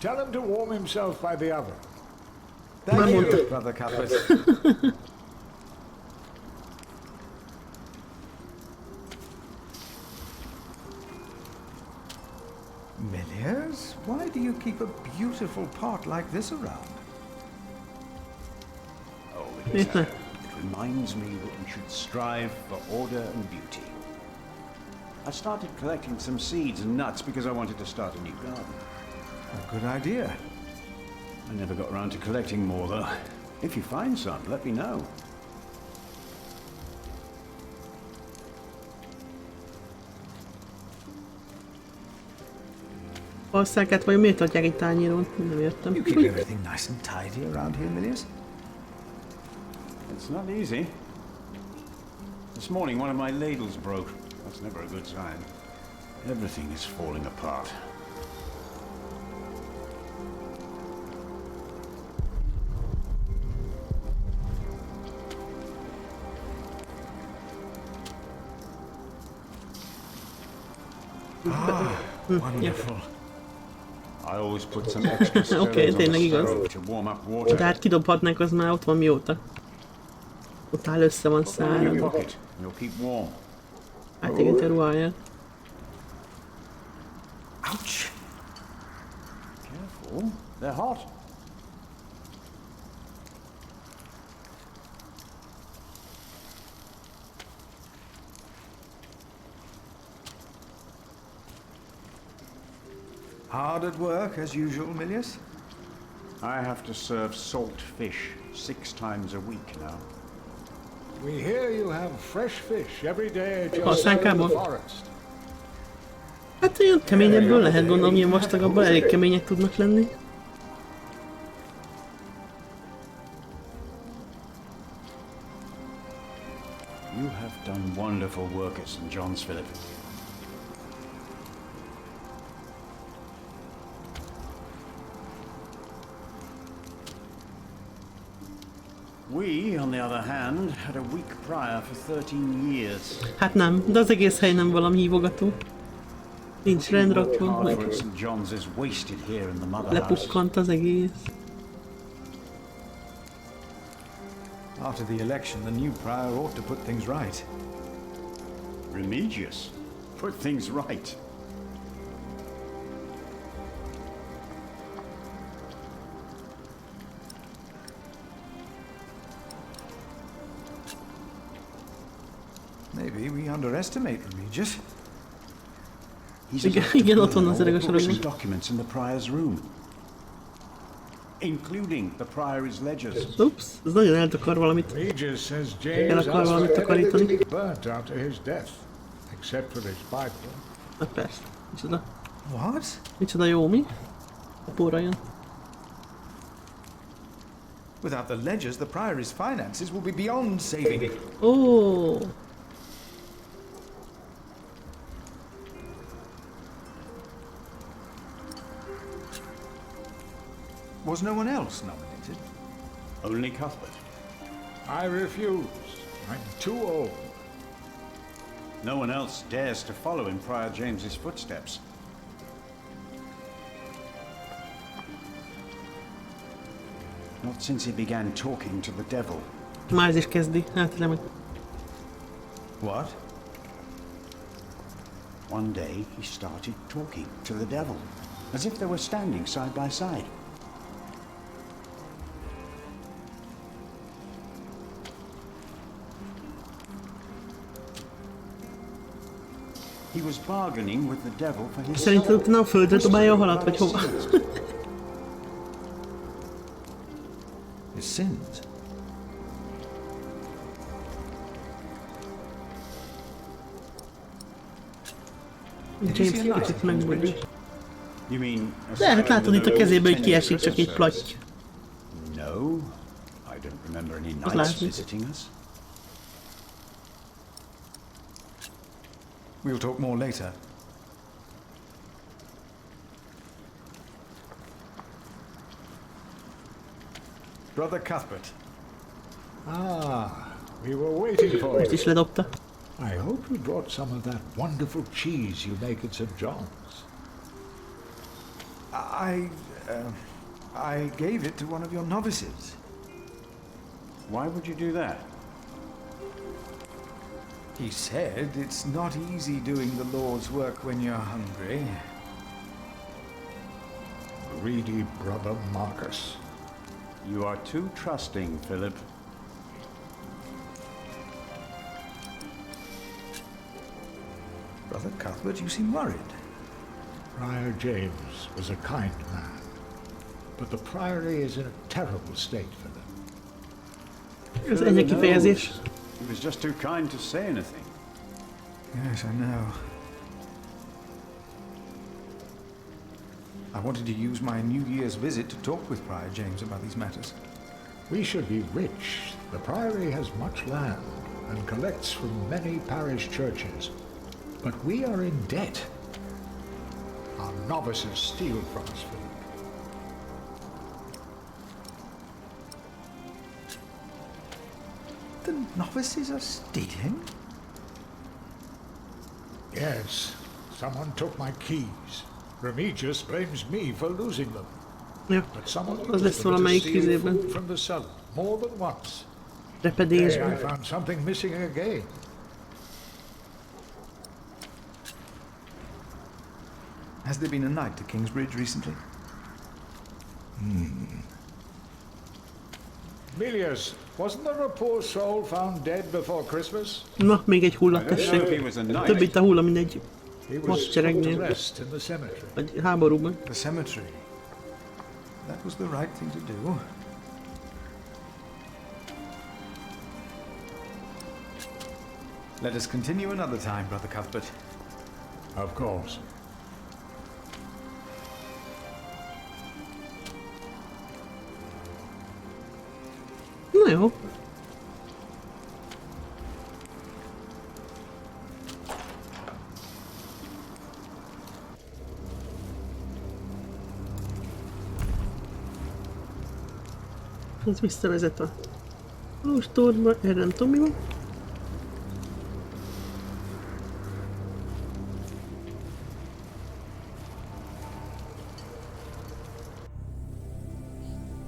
Tell him to warm himself by the oven. Thank you, Brother Cuthbert. Milius, why do you keep a beautiful pot like this around? Oh, it reminds me that we should strive for order and beauty. I started collecting some seeds and nuts because I wanted to start a new garden. A good idea. I never got around to collecting more, though. If you find some, let me know. Országát vagy miért adják egy tányéron? Nem értem. You keep everything nice and tidy around here, Milius? It's not easy. This morning one of my ladles broke. That's never a good sign. Everything is falling apart. Wonderful. I always put some extra Oké, stones tényleg on the igaz. stove to warm up water. De hát kidobhatnánk, az már ott van mióta. Ott áll össze van Put that in your száradva. pocket. You'll keep warm. Átégeti a ruháját. Ouch! Careful. They're hot. Hard at work, as usual, Milius? I have to serve salt fish 6 times a week now. We hear you have fresh fish every day at your Országában? forest. Hát olyan keményebből lehet, gondolom, ilyen vastagabban elég kemények tudnak lenni. You have done wonderful work at St. John's, Philip. We, on the other hand, had a weak prior for 13 years. Hát nem, de az egész hely nem valami hívogató. Nincs rendrakva, meg St. John's is wasted here in the mother house. lepukkant az egész. After the election, the new prior ought to put things right. Remigius. Put things right. Maybe we underestimate Remigius. He's Igen, ott van az öreg a sarokban. documents in the prior's room, including the priory's ledgers. Ups, ez nagyon eltakar valamit. Regis says El James akar asked valamit for everything to takarítani. be burnt after his death, except for his Bible. Hát persze, micsoda. What? Micsoda jó, mi? A porra jön. Without the ledgers, the priory's finances will be beyond saving it. Ó, Was no one else nominated? Only Cuthbert. I refuse. I'm too old. No one else dares to follow in Prior James's footsteps. Not since he began talking to the devil. már ez is kezdi. Hát remek. What? One day he started talking to the devil, as if they were standing side by side. He was bargaining with the devil for his Szerinted soul. utána a földre dobálja a halat, vagy hova? His sins? James kicsit megmondja. You mean a De hát stone látod with itt a a kezéből, hogy rose kiesik tended csak egy to platty. No, I don't remember any Az knights látni. visiting us. We'll talk more later. Brother Cuthbert. Ah, we were waiting for Ezt you. is ledobta. I hope you brought some of that wonderful cheese you make at St. John's. I gave it to one of your novices. Why would you do that? He said it's not easy doing the Lord's work when you're hungry. Greedy brother Marcus. You are too trusting, Philip. Brother Cuthbert, you seem worried. Prior James was a kind man, but the priory is in a terrible state, Philip. Ez ennyi kifejezés. He was just too kind to say anything. Yes, I know. I wanted to use my New Year's visit to talk with Prior James about these matters. We should be rich. The priory has much land and collects from many parish churches. But we are in debt. Our novices steal from us, Philip. The novices are stealing? Yes, someone took my keys. Remigius blames me for losing them. Ja, But someone az used lesz them to valamelyik steal izében. food from the cellar more than once. Hey, I Repedésben. found something missing again. Has there been a night to Kingsbridge recently? Milius, wasn't there a poor soul found dead before Christmas? Na, még egy hulla, I don't know if he tessék. was a knight. Több itt a hulla, mint egy He was put to hadseregnél. rest in the cemetery. Vagy háborúban. The cemetery. That was the right thing to do. Let us continue another time, Brother Cuthbert. Of course. Na jó. Ez visszavezet a kolostorba, erre nem tudom mi van.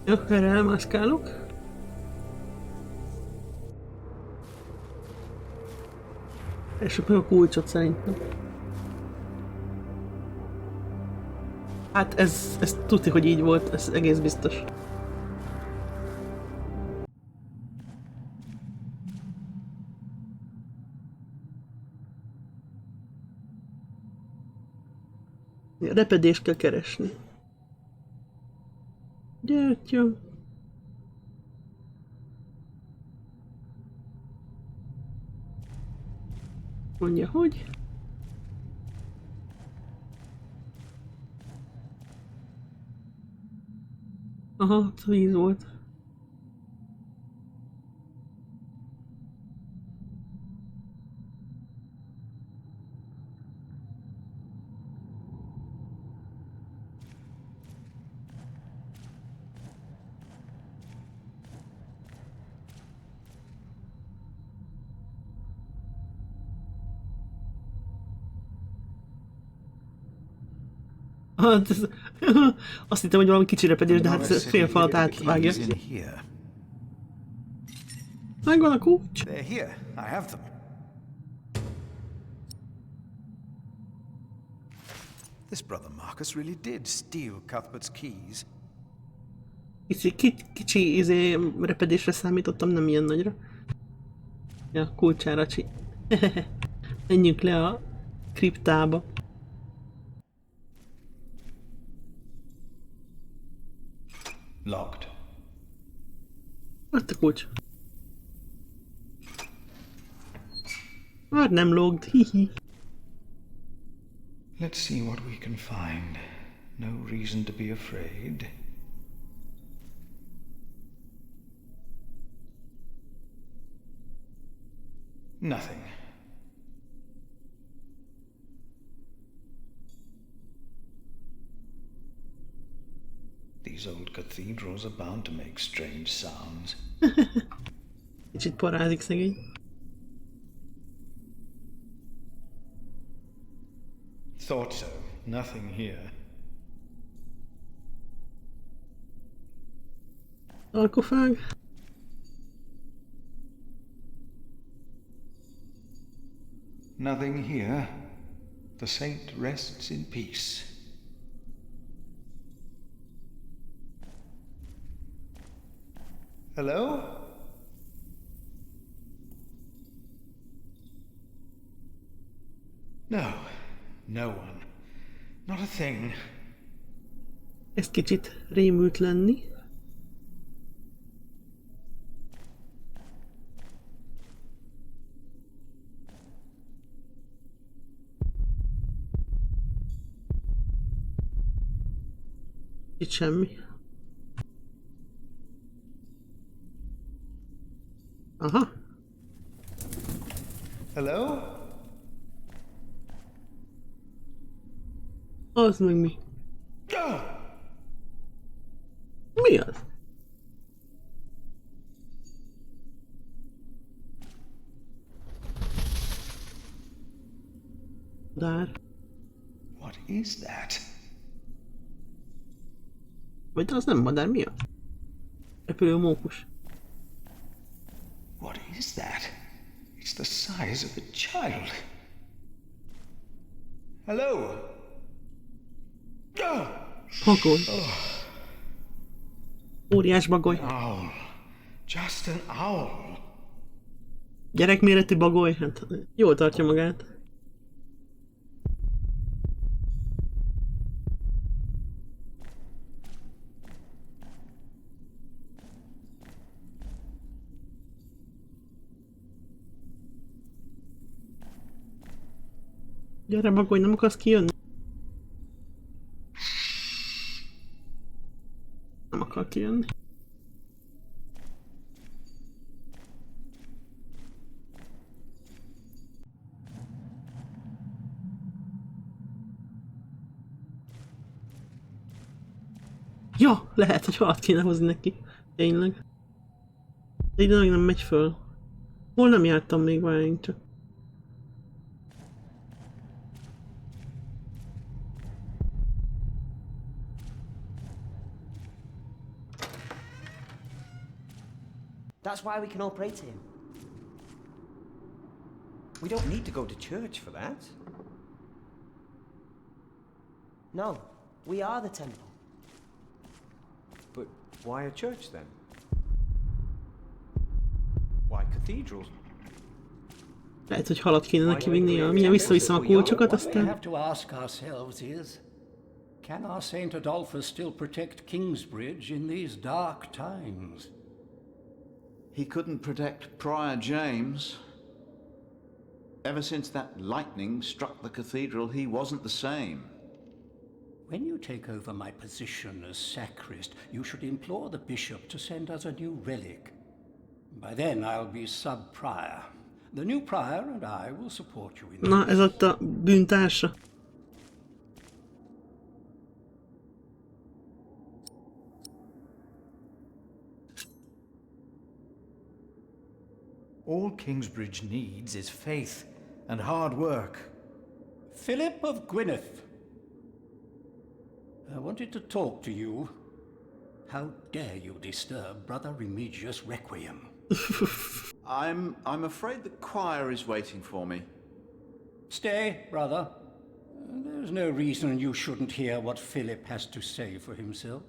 Jó, erre elmászkálok. Essük meg a kulcsot szerintem. Hát ez tudni, hogy így volt, ez egész biztos. Repedést kell keresni. Gyertya. Mondja, hogy? Aha, víz volt. Hát ez, azt hittem, hogy valami kicsi repedés, de hát ez fél falat átvágja. Megvan a kulcs. They're here. I have them. This brother Marcus really did steal Cuthbert's keys. Kicsi repedésre számítottam, nem ilyen nagyra. Ja, kulcsára menjünk le a kriptába. Locked. Ott a kulcs. Már nem logged, hihi. Let's see what we can find. No reason to be afraid. Nothing. These old cathedrals are bound to make strange sounds. Kicsit parázik szegény. Thought so. Nothing here. Sarkofág. Nothing here. The saint rests in peace. Hello? No. No one. Not a thing. Ez kicsit rémült lenni. Itt semmi. Aha. Hello? Az meg mi? Mi az? Dár. What is that? Vagy az nem madár, mi az? Repülő mókus. What is that? It's the size of a child. Hello? Bagoly. Óriás bagoly. Owl. Just an owl. Gyerekméretű bagoly, hát jól tartja magát. Gyere bagoly, nem akarsz kijönni? Nem akar kijönni. Ja, lehet, hogy halat kéne hozni neki. Tényleg. De ide meg nem megy föl. Hol nem jártam még, várjunk csak. That's why we can all pray to him. We don't need to go to church for that. No, we are the temple. But why a church then? Why cathedrals? Lehet, hogy halat kéne neki vinni, mindjárt visszaviszem a kulcsokat, What we aztán... have to ask ourselves is, can our Saint Adolphus still protect Kingsbridge in these dark times? He couldn't protect Prior James. Ever since that lightning struck the cathedral, he wasn't the same. When you take over my position as sacrist, you should implore the bishop to send us a new relic. By then I'll be sub-prior. The new prior and I will support you in Na, ez ott a bűntársa. All Kingsbridge needs is faith and hard work. Philip of Gwynedd. I wanted to talk to you. How dare you disturb Brother Remigius' requiem? I'm afraid the choir is waiting for me. Stay, brother. There's no reason you shouldn't hear what Philip has to say for himself.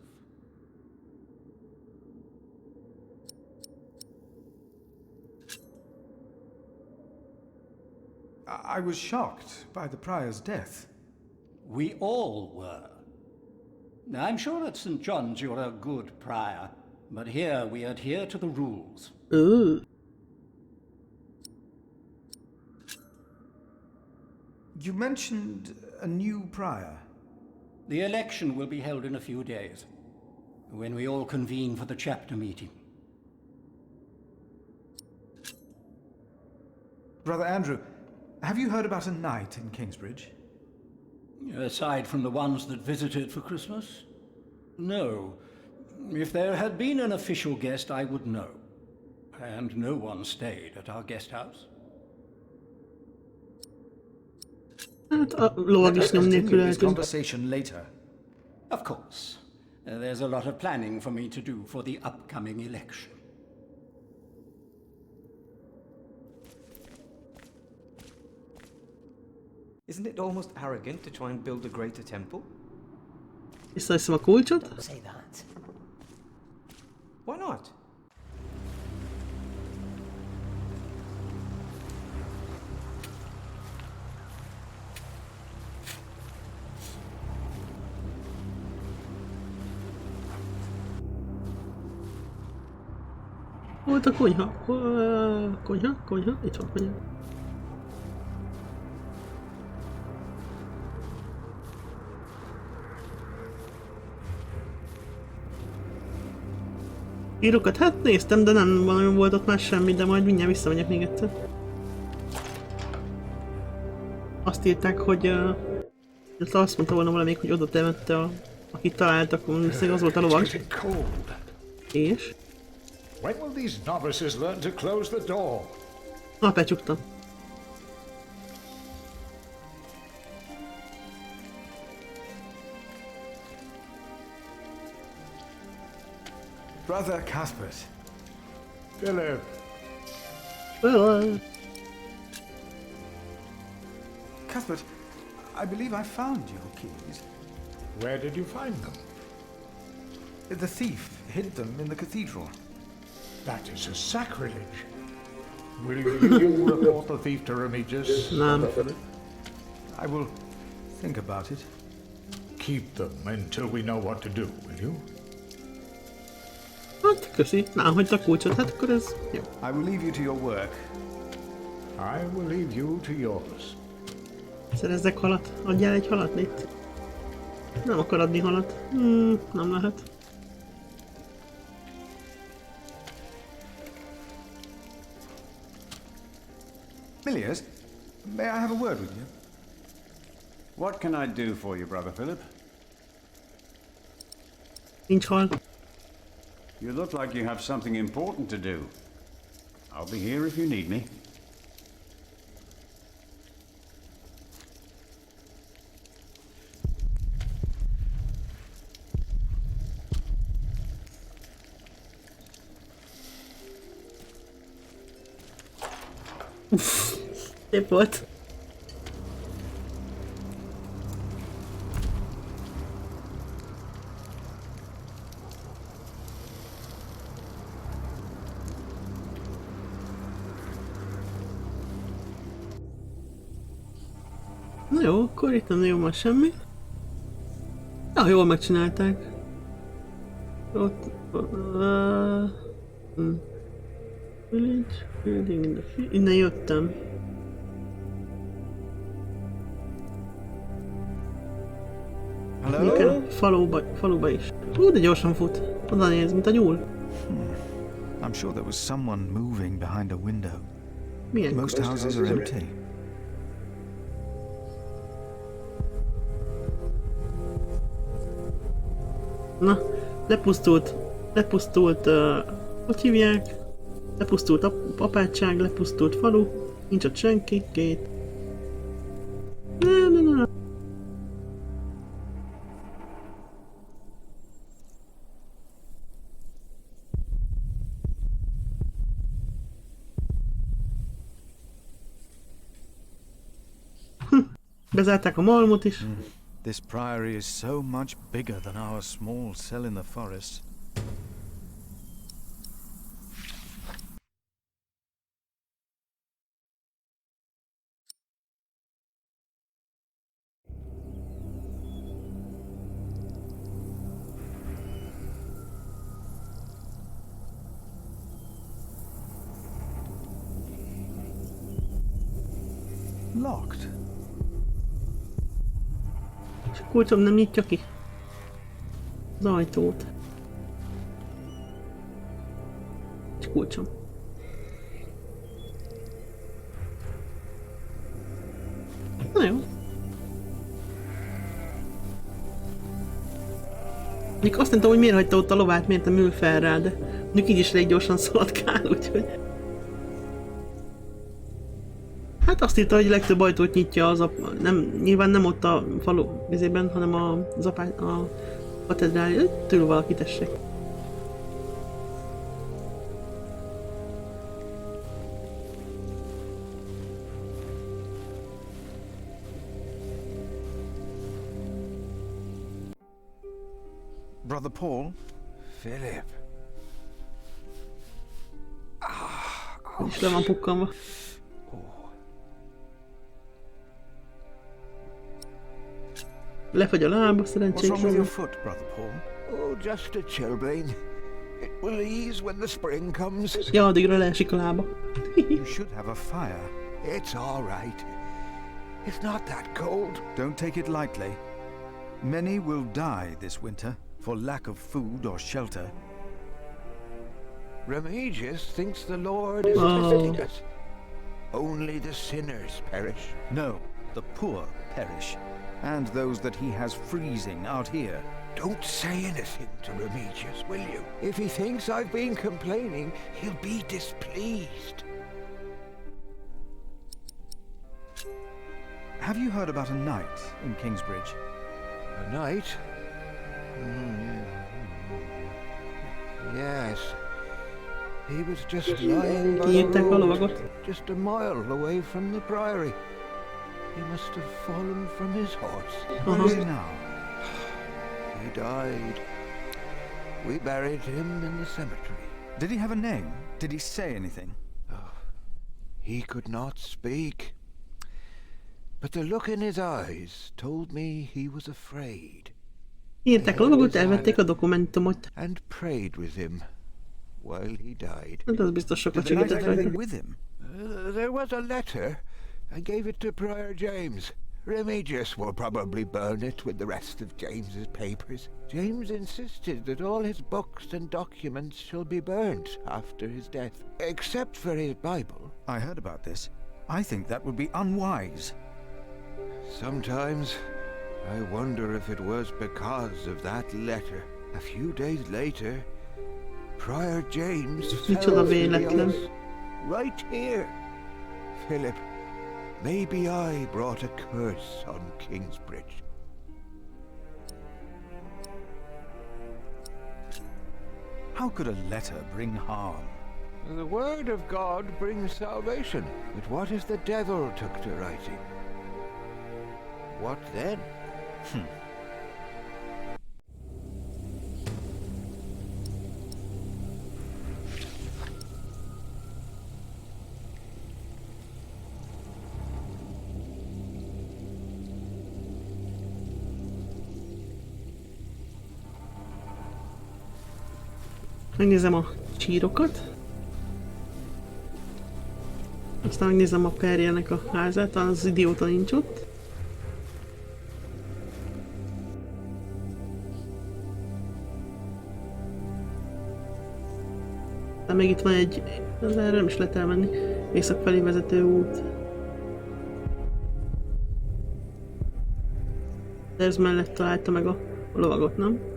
I was shocked by the prior's death. We all were. I'm sure at St. John's you're a good prior, but here we adhere to the rules. Ooh. You mentioned a new prior. The election will be held in a few days, when we all convene for the chapter meeting. Brother Andrew, have you heard about a knight in Kingsbridge? Aside from the ones that visited for Christmas? No. If there had been an official guest, I would know. And no one stayed at our guest house. Hát a lovag is nem nélkül eltűnt. Conversation later. Of course. There's a lot of planning for me to do for the upcoming election. Isn't it almost arrogant to try and build a greater temple? Visszaveszem a kulcsot. Don't say that. Why not? Volt a konyha. Konyha. Itt van konyha. Írókat? Hát néztem, de nem volt ott már semmi, de majd mindjárt visszamegyek még egyszer. Azt írták, hogy azt mondta volna valamelyik, hogy oda temette akit találtak, viszont az volt a lovag. És? When will these novices learn to close the door? Becsuktam. Brother Cuthbert. Philip. Cuthbert, I believe I found your keys. Where did you find them? The thief hid them in the cathedral. That is a sacrilege. Will you report the thief to Remigius? No. I will think about it. Keep them until we know what to do, will you? Hát, köszi. Nem hagyta a kulcsot, hát akkor ez jó. I will leave you to your work. I will leave you to yours. Szerezzek halat. Adjál egy halat, légy. Nem akar adni halat. Nem lehet. Milius, may I have a word with you? What can I do for you, Brother Philip? Nincs hal. You look like you have something important to do. I'll be here if you need me. Szép volt. Na jó, akkor itt nem nagyon van semmi. Ja, jól megcsinálták. Ott... Village, building in the field. Innen jöttem. Hello? Faluba is. De gyorsan fut. Oda néz, mint a nyúl. I'm sure there was someone moving behind a window. Milyen? Most houses are empty. Na, lepusztult, hogy hívják? Lepusztult apátság, lepusztult falu, nincs ott senki, két. Nem. Bezárták a malmot is. This priory is so much bigger than our small cell in the forest. Locked. És a kulcsom nem nyitja ki az ajtót. És kulcsom. Na jó. Még azt nem tudom, hogy miért hagyta ott a lovát, miért nem ül fel rá, de mondjuk így is elég gyorsan szaladkál, úgyhogy... Hát azt írta, hogy legtöbb ajtót nyitja az nem, nyilván nem ott a falu vizében, hanem a katedrálist. Tőle valaki, tessék. Brother Paul? Philip. És le van pukkanva. Lefagy a lába, szerencsés. What's wrong with your foot, Brother Paul? Oh, just a chilblain. It will ease when the spring comes. Ja, addigra leesik a lába. You should have a fire. It's all right. It's not that cold. Don't take it lightly. Many will die this winter for lack of food or shelter. Remigius thinks the Lord is visiting us. Only the sinners perish. No, the poor perish, and those that he has freezing out here. Don't say anything to Remigius, will you? If he thinks I've been complaining, he'll be displeased. Have you heard about a knight in Kingsbridge? A knight? Yes. He was just lying by the road, just a mile away from the priory. He must have fallen from his horse. Where is he now? He died. We buried him in the cemetery. Did he have a name? Did he say anything? Oh, he could not speak. But the look in his eyes told me he was afraid. Írták a lovagot, elvették a dokumentumot. And prayed with him while he died. Hát az biztos sokat segített rajta. With him? There was a letter. I gave it to Prior James. Remigius will probably burn it with the rest of James's papers. James insisted that all his books and documents shall be burnt after his death, except for his Bible. I heard about this. I think that would be unwise. Sometimes I wonder if it was because of that letter. A few days later, Prior James fell from the ice, right here. Philip, maybe I brought a curse on Kingsbridge. How could a letter bring harm? The word of God brings salvation. But what if the devil took to writing? What then? Megnézem a sírokat. Aztán megnézem a perjelnek a házát, az idióta nincs ott. De még itt van egy, az erre nem is lehet elmenni, észak felé vezető út. De ez mellett találta meg a lovagot, nem?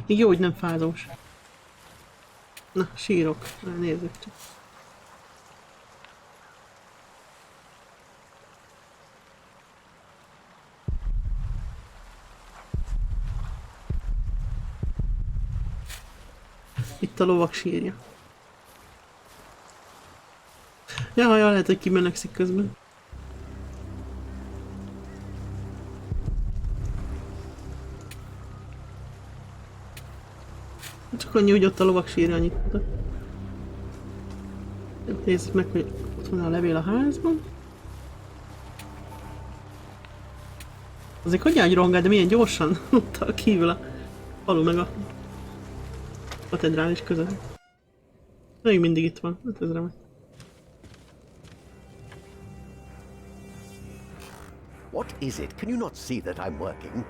Még jó, hogy nem fázós. Na, sírok. Nézzük csak. Itt a lovak sírja. Ja, lehet, hogy kimenekszik közben. Csak annyi, hogy ott a lovak sírja, annyit mutat. Nézzük meg, hogy ott van a levél a házban. Azért hagyjál, hogy rohangál, de milyen gyorsan ott a kívül a falu meg a katedrálist között. Még mindig itt van, hát ez remek. What is it? Can you not see that I'm working?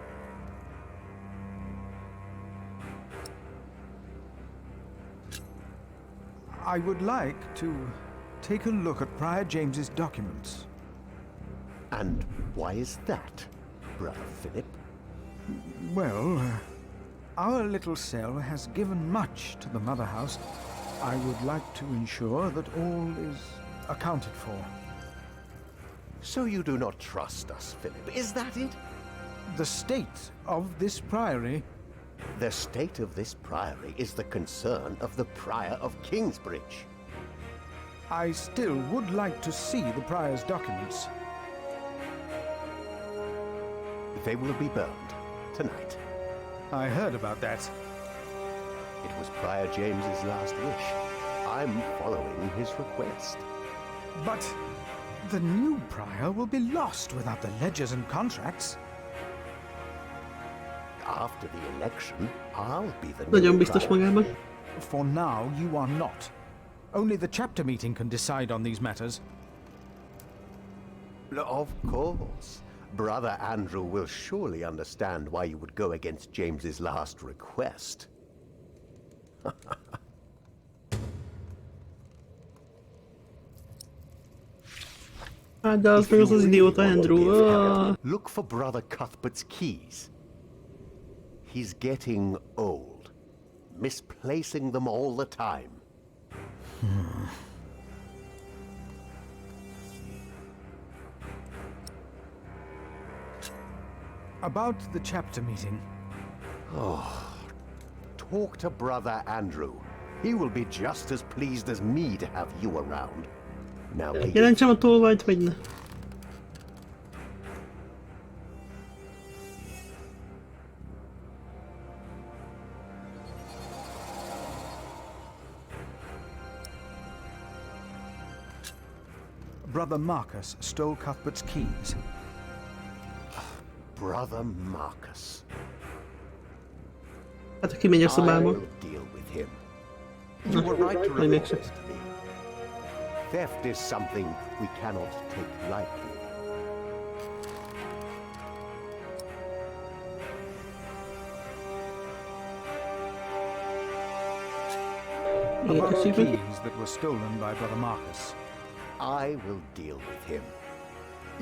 I would like to take a look at Prior James's documents. And why is that, Brother Philip? Well, our little cell has given much to the Mother House. I would like to ensure that all is accounted for. So you do not trust us, Philip, is that it? The state of this priory... The state of this priory is the concern of the Prior of Kingsbridge. I still would like to see the prior's documents. They will be burned tonight. I heard about that. It was Prior James's last wish. I'm following his request. But the new prior will be lost without the ledgers and contracts. After the election, I'll be the Nagyon new biztos prior. magában. For now, you are not. Only the chapter meeting can decide on these matters. Of course. Brother Andrew will surely understand why you would go against James's last request. Hát de az meg az idióta Andrew. Look for Brother Cuthbert's keys. He's getting old, misplacing them all the time. About the chapter meeting. Oh, talk to Brother Andrew. He will be just as pleased as me to have you around. Now, Jelentsem a tolvajt, vagy ne? Brother Marcus stole Cuthbert's keys. Brother Marcus. Hát, ha kimegy a szobába. I'll deal with him. You were right to report this to me. Theft is something we cannot take lightly. About the keys that were stolen by Brother Marcus. I will deal with him.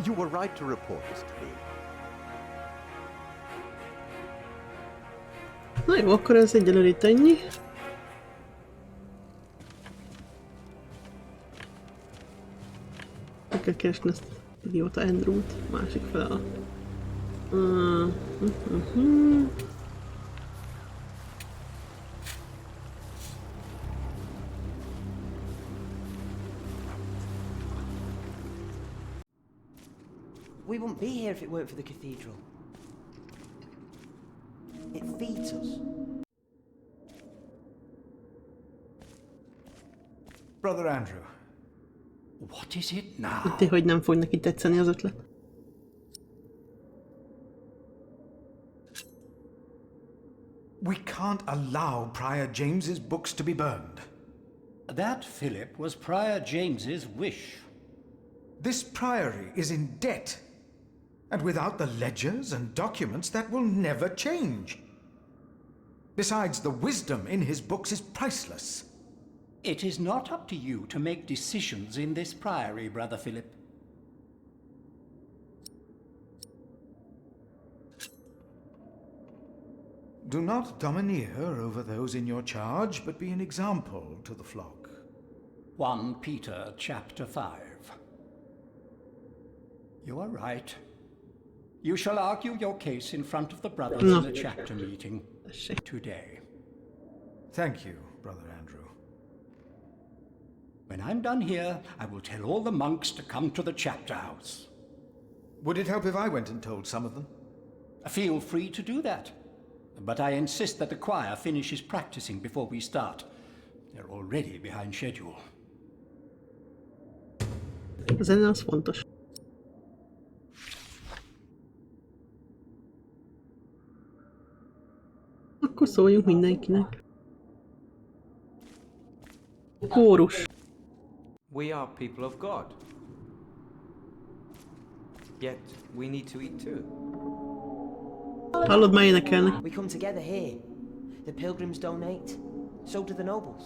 You were right to report this to me. Na jó, akkor ez egyelőre itt ennyi. Meg kell keresni ezt idióta Andrew-t, másik fel. We wouldn't be here if it weren't for the cathedral. It feeds us. Brother Andrew. What is it now? Tudti, hogy nem fog neki tetszeni az ötlet. We can't allow Prior James's books to be burned. That, Philip, was Prior James's wish. This priory is in debt. And without the ledgers and documents, that will never change. Besides, the wisdom in his books is priceless. It is not up to you to make decisions in this priory, Brother Philip. Do not domineer over those in your charge, but be an example to the flock. 1 Peter chapter 5. You are right. You shall argue your case in front of the brothers in the chapter meeting today. Thank you, Brother Andrew. When I'm done here, I will tell all the monks to come to the chapter house. Would it help if I went and told some of them? Feel free to do that. But I insist that the choir finishes practicing before we start. They're already behind schedule. A zene az fontos. Akkor szóljunk mindenkinek. Kórus. We are people of God. Yet we need to eat too. Hallod, már énekelnek. We come together here. The pilgrims donate. So do the nobles.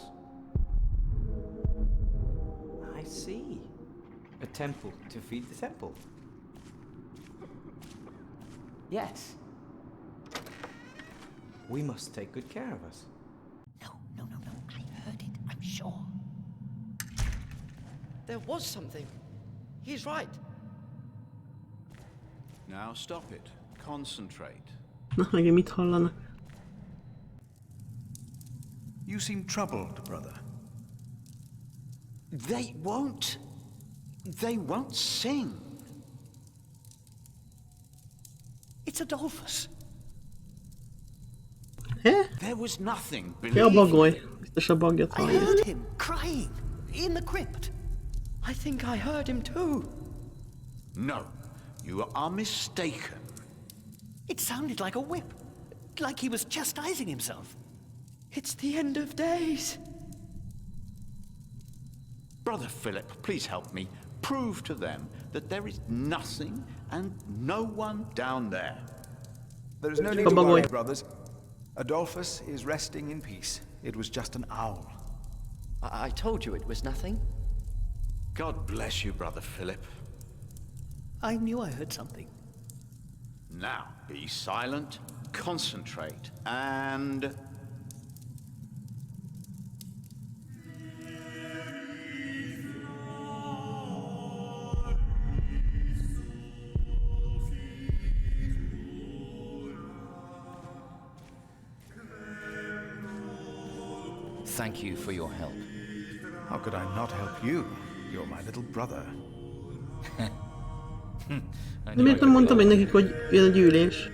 I see. A temple to feed the temple. Yes. We must take good care of us. No. I heard it, I'm sure. There was something. He's right. Now stop it. Concentrate. Na, megint mit hallanak? You seem troubled, brother. They won't sing. It's Adolphus. There was nothing, Ja, a believe bagoly. Biztos a bagyot I hallja. heard him crying in the crypt. I think I heard him too. No, you are mistaken. It sounded like a whip, like he was chastising himself. It's the end of days. Brother Philip, please help me. Prove to them that there is nothing and no one down there. There is no need to worry, brothers. Adolphus is resting in peace. It was just an owl. I told you it was nothing. God bless you, Brother Philip. I knew I heard something. Now, be silent, concentrate, and... Thank you for your help. How could I not help you? You're my little brother. De miért nem mondtam én nekik, hogy jön a gyűlés?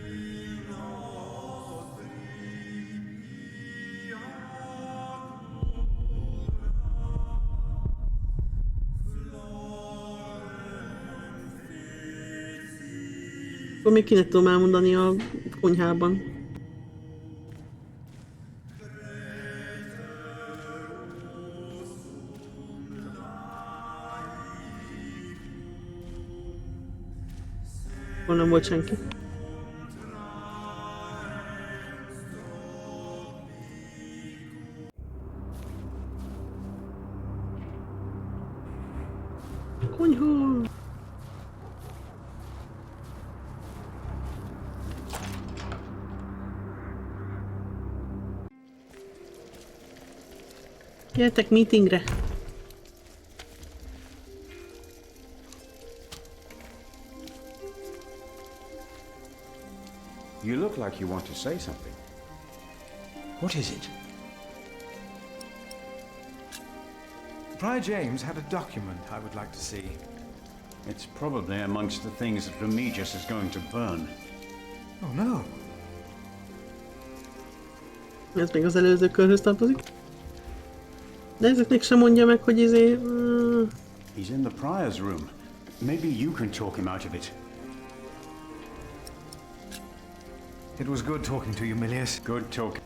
Akkor még kinek tudom elmondani a konyhában. Nem volt senki. Konyha! Gyertek meetingre! You look like you want to say something. What is it? Prior James had a document I would like to see. It's probably amongst the things that Remigius is going to burn. Oh no. Ez még az előző körhöz tartozik. De ezeknek sem mondja meg, hogy He's in the prior's room. Maybe you can talk him out of it. It was good talking to you, Milius. Good talk.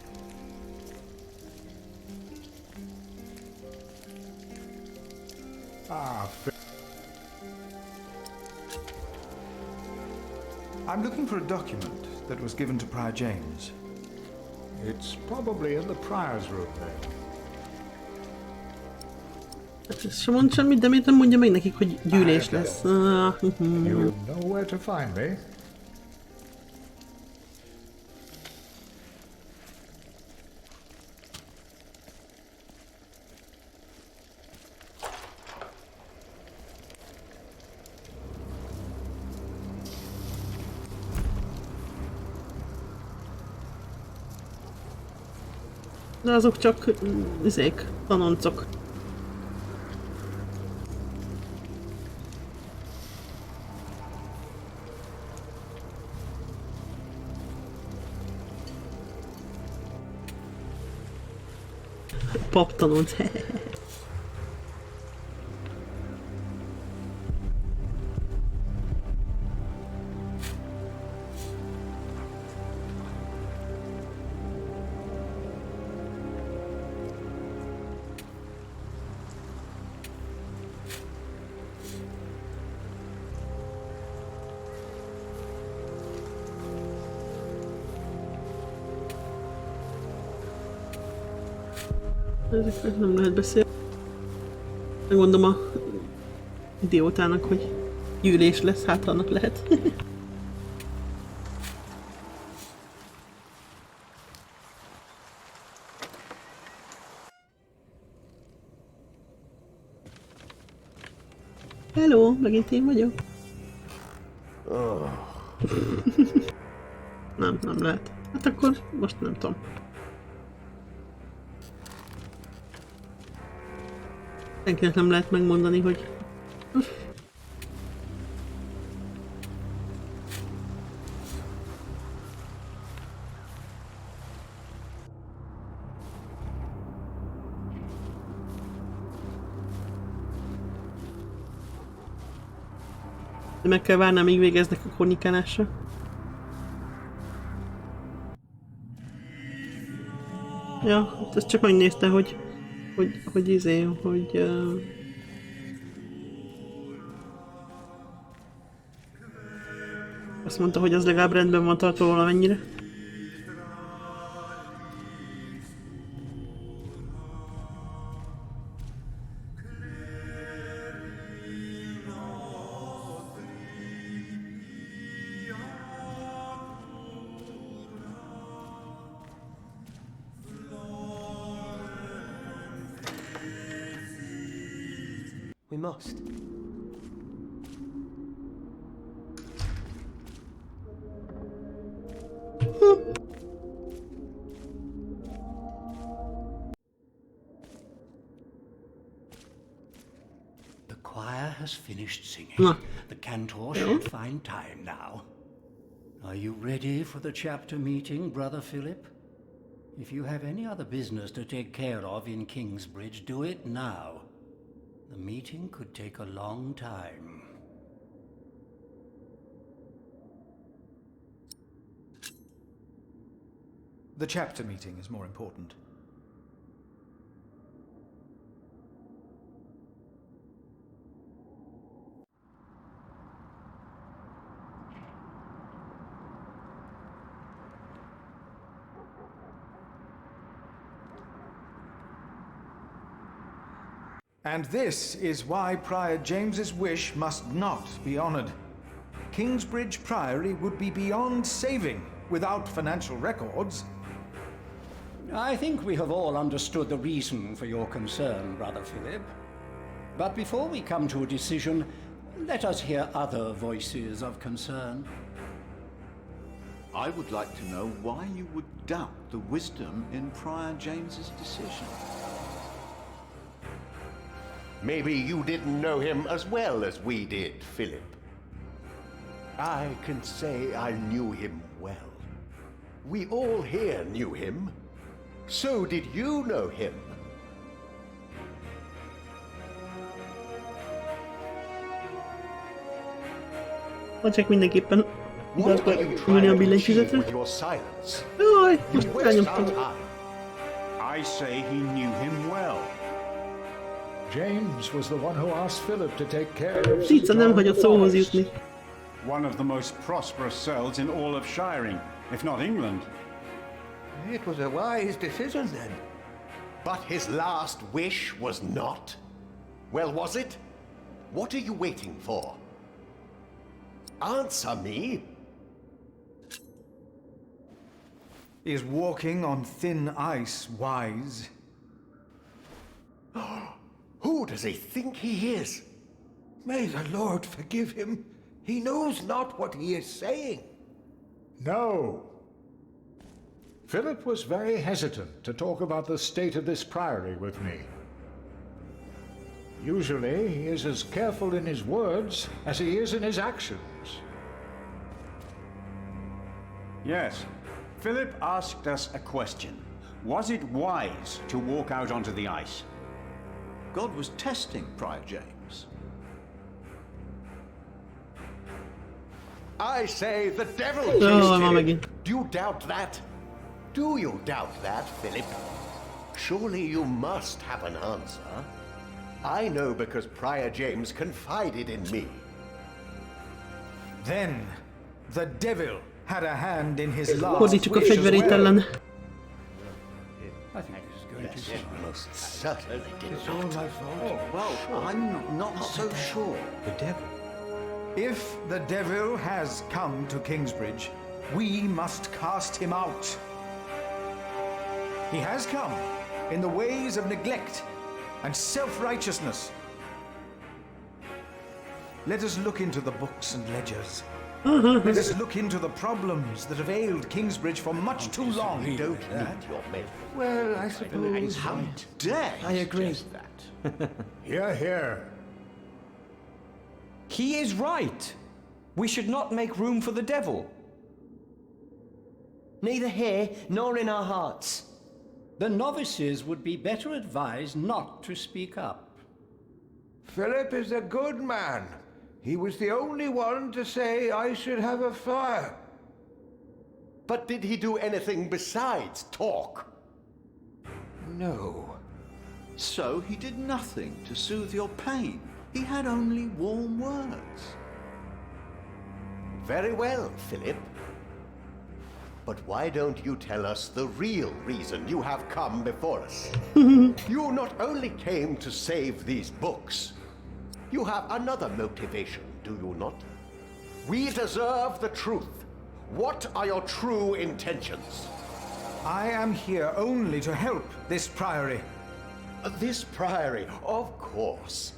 I'm looking for a document that was given to Prior James. It's probably in the prior's room then. Ez sem mond semmit, de miért nem mondja meg nekik, hogy gyűlés lesz? You know where to find me. De azok csak tanoncok. Paptanonc. Ezekről nem lehet beszélni. Megmondom a idiótának, hogy gyűlés lesz, hát annak lehet. Hello, megint én vagyok. Oh. Nem lehet. Hát akkor most nem tudom. Senkinek nem lehet megmondani, hogy... De meg kell várni, amíg végeznek a kornikálásra. Ja, hát ezt csak megnézte, hogy azt mondta, hogy az legalább rendben van tartva valamennyire. We must. The choir has finished singing. No. The cantor should find time now. Are you ready for the chapter meeting, Brother Philip? If you have any other business to take care of in Kingsbridge, do it now. The meeting could take a long time. The chapter meeting is more important. And this is why Prior James's wish must not be honored. Kingsbridge Priory would be beyond saving without financial records. I think we have all understood the reason for your concern, Brother Philip. But before we come to a decision, let us hear other voices of concern. I would like to know why you would doubt the wisdom in Prior James's decision. Maybe you didn't know him as well as we did, Philip. I can say I knew him well. We all here knew him. So did you know him? Csak mindenképpen igazba ülni a billentyűzetre. Jaj, most rányomtam. I say he knew him well. James was the one who asked Philip to take care of Cica nem hagyott szóhoz jutni. One of the most prosperous cells in all of Shiring, if not England. It was a wise decision then. But his last wish was not? Well, was it? What are you waiting for? Answer me. Is walking on thin ice wise? Who does he think he is? May the Lord forgive him. He knows not what he is saying. No. Philip was very hesitant to talk about the state of this priory with me. Usually, he is as careful in his words as he is in his actions. Yes. Philip asked us a question. Was it wise to walk out onto the ice? God was testing Prior James. I say the devil chased him. Do you doubt that? Do you doubt that, Philip? Surely you must have an answer. I know because Prior James confided in me. Then the devil had a hand in his last Fordítsuk a wish as fegyverét well. ellen. I think this is going Yes, too it far. most certainly did It's not. all my fault. Oh, well, I'm not so sure. The devil. If the devil has come to Kingsbridge, we must cast him out. He has come in the ways of neglect and self-righteousness. Let us look into the books and ledgers. Let us look into the problems that have ailed Kingsbridge for much too long. You don't need your men. Well, I suppose. How dare I agree. suggest that? Hear, hear. He is right. We should not make room for the devil. Neither here nor in our hearts. The novices would be better advised not to speak up. Philip is a good man. He was the only one to say I should have a fire. But did he do anything besides talk? No. So he did nothing to soothe your pain. He had only warm words. Very well, Philip. But why don't you tell us the real reason you have come before us? You not only came to save these books, you have another motivation, do you not? We deserve the truth. What are your true intentions? I am here only to help this priory. This priory, of course.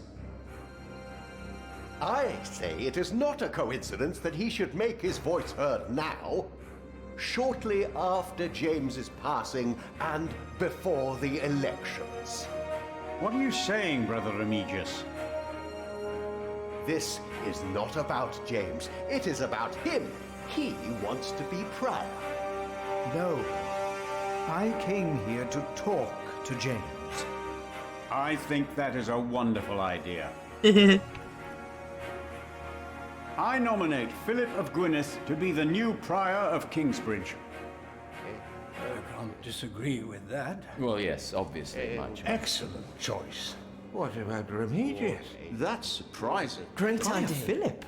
I say it is not a coincidence that he should make his voice heard now, shortly after James's passing and before the elections. What are you saying, Brother Remigius? This is not about James. It is about him. He wants to be prior. No. I came here to talk to James. I think that is a wonderful idea. I nominate Philip of Gwynedd to be the new prior of Kingsbridge. I can't disagree with that. Well, yes, obviously, much. Excellent choice. What about Remigius? That's surprising. Great Prior idea. Philip.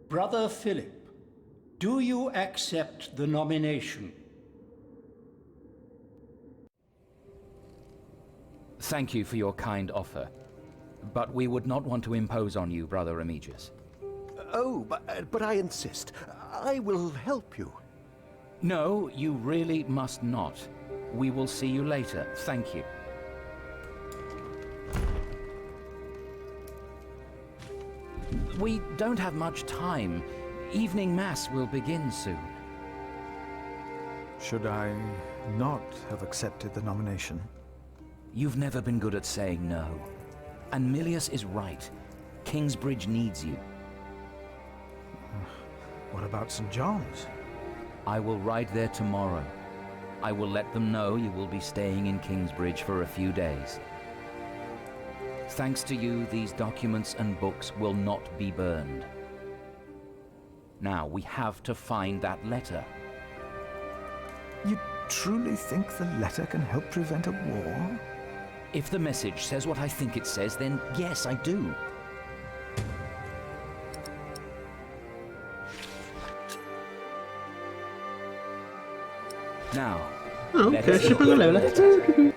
Brother Philip, do you accept the nomination? Thank you for your kind offer, but we would not want to impose on you, Brother Remigius. Oh, but I insist. I will help you. No, you really must not. We will see you later. Thank you. We don't have much time. Evening Mass will begin soon. Should I not have accepted the nomination? You've never been good at saying no. And Milius is right. Kingsbridge needs you. What about St. John's? I will ride there tomorrow. I will let them know you will be staying in Kingsbridge for a few days. Thanks to you, these documents and books will not be burned. Now, we have to find that letter. You truly think the letter can help prevent a war? If the message says what I think it says, then yes, I do. Now, let Ok, us ci look prendo for the level. letter.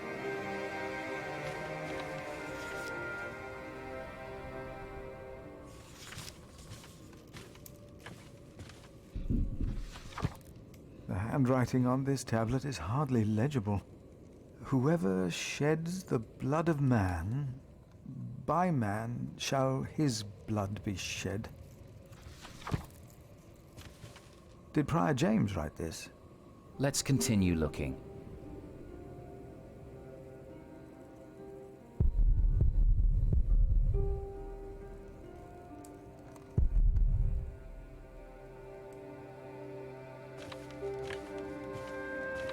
The handwriting on this tablet is hardly legible. Whoever sheds the blood of man, by man shall his blood be shed. Did Prior James write this? Let's continue looking.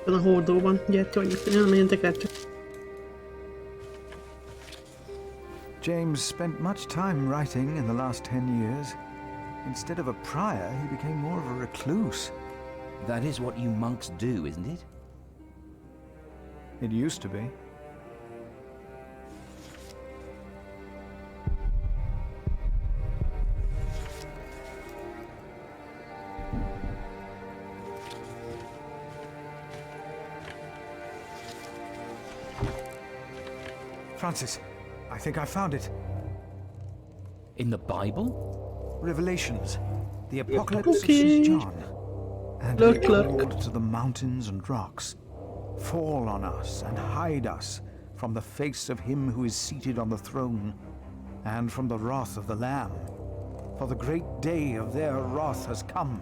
Van a hódóban. Gyertya, hogy menjetek át csak. James spent much time writing in the last 10 years. Instead of a prior, he became more of a recluse. That is what you monks do, isn't it? It used to be. Francis, I think I found it. In the Bible? Revelations. The Apocalypse of St. John. And he called to the mountains and rocks, fall on us and hide us from the face of him who is seated on the throne, and from the wrath of the Lamb. For the great day of their wrath has come,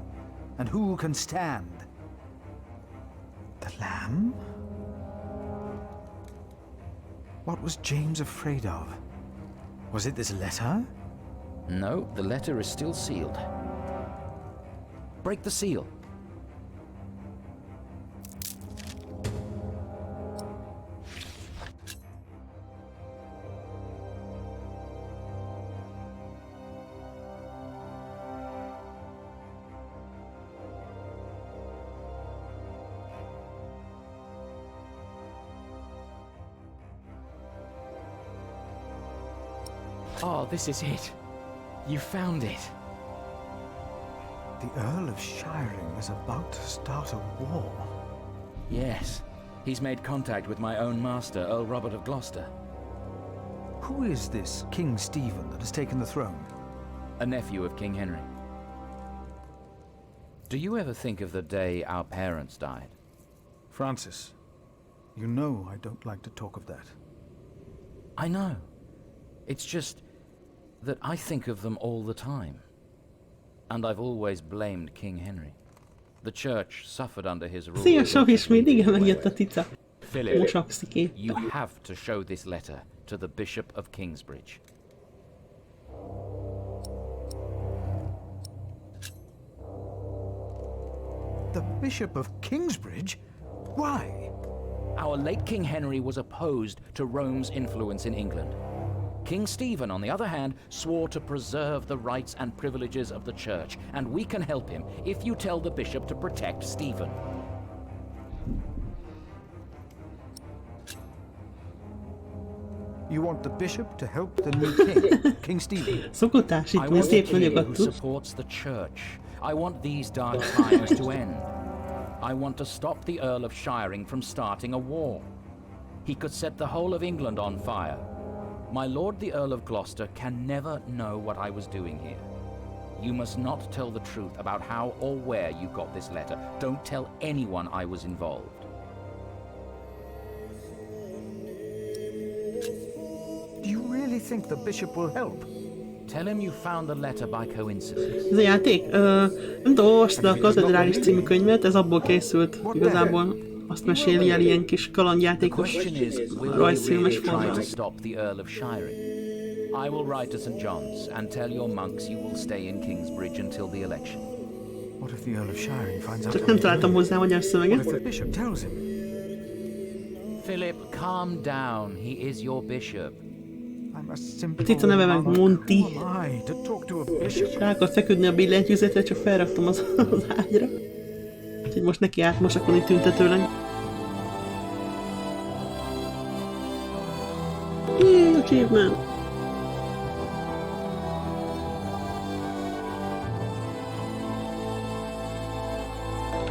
and who can stand? The Lamb? What was James afraid of? Was it this letter? No, the letter is still sealed. Break the seal. Oh, this is it. You found it. The Earl of Shiring is about to start a war. Yes. He's made contact with my own master, Earl Robert of Gloucester. Who is this King Stephen that has taken the throne? A nephew of King Henry. Do you ever think of the day our parents died? Francis, you know I don't like to talk of that. I know. It's just that I think of them all the time. And I've always blamed King Henry. The church suffered under his rule. Szia, Sok, és még igen megjött a tica. Philip, Mosakszik. you have to show this letter to the Bishop of Kingsbridge. The Bishop of Kingsbridge? Why? Our late King Henry was opposed to Rome's influence in England. King Stephen, on the other hand, swore to preserve the rights and privileges of the church, and we can help him if you tell the bishop to protect Stephen. You want the bishop to help the new king, King Stephen? Szokott I ásítani want a szép king nagyokat who tudsz. supports the church. I want these dark times to end. I want to stop the Earl of Shiring from starting a war. He could set the whole of England on fire. My lord the Earl of Gloucester can never know what I was doing here. You must not tell the truth about how or where you got this letter. Don't tell anyone I was involved. Do you really think the bishop will help? Tell him you found the letter by coincidence. Ez a játék? Nem tudom, olvastad a Katedrálist című könyvet, ez abból készült. Igazából azt meséli el ilyen kis kalandjátékos rajzfilmes formában. I will ride to St. John's and tell your monks you will stay in Kingsbridge until the election. What if the Earl of Shiring finds out? Csak nem találtam hozzá magyar szöveget. What if the bishop tells him? Philip, calm down. He is your bishop. A cica neve meg Monty. Rá akart feküdni a billentyűzetre, csak felraktam az ágyra. Úgyhogy most neki átmosakodni tüntetőleg. Achievement!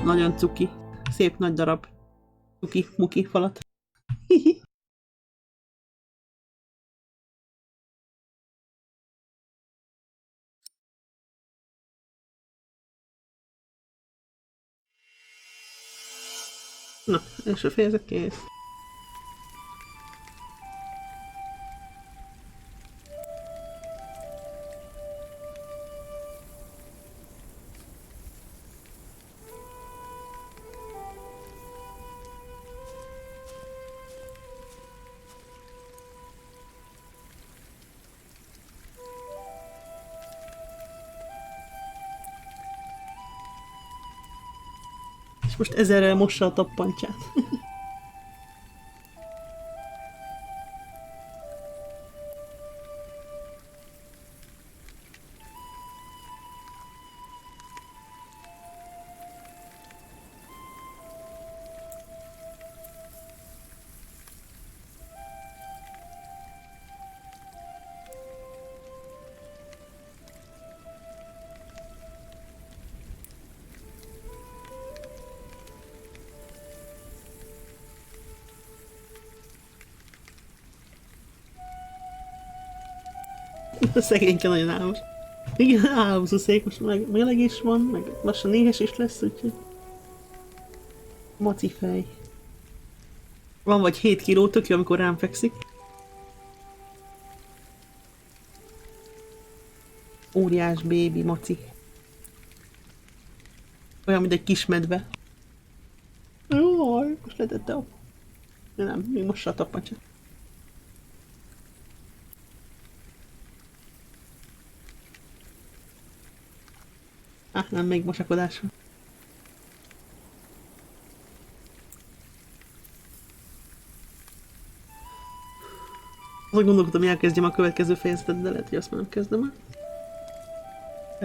Nagyon cuki. Szép nagy darab. Cuki-muki falat. Na, első fejezet kész. És most ezerrel mossa a tappancsát. Szegényke nagyon álmos. Igen, álmozószék, most meg meleg is van, meg lassan éhes is lesz, úgyhogy... Maci fej. Van vagy 7 kiló, tök jó, amikor rám fekszik. Óriás bébi maci. Olyan, mint egy kis medve. Jaj, most letette a... Nem, még most se a tapacsa. Nem, még mosakodás van. Azon gondolkodom, hogy elkezdjem a következő fejezetet, de lehet, hogy azt már nem kezdem el.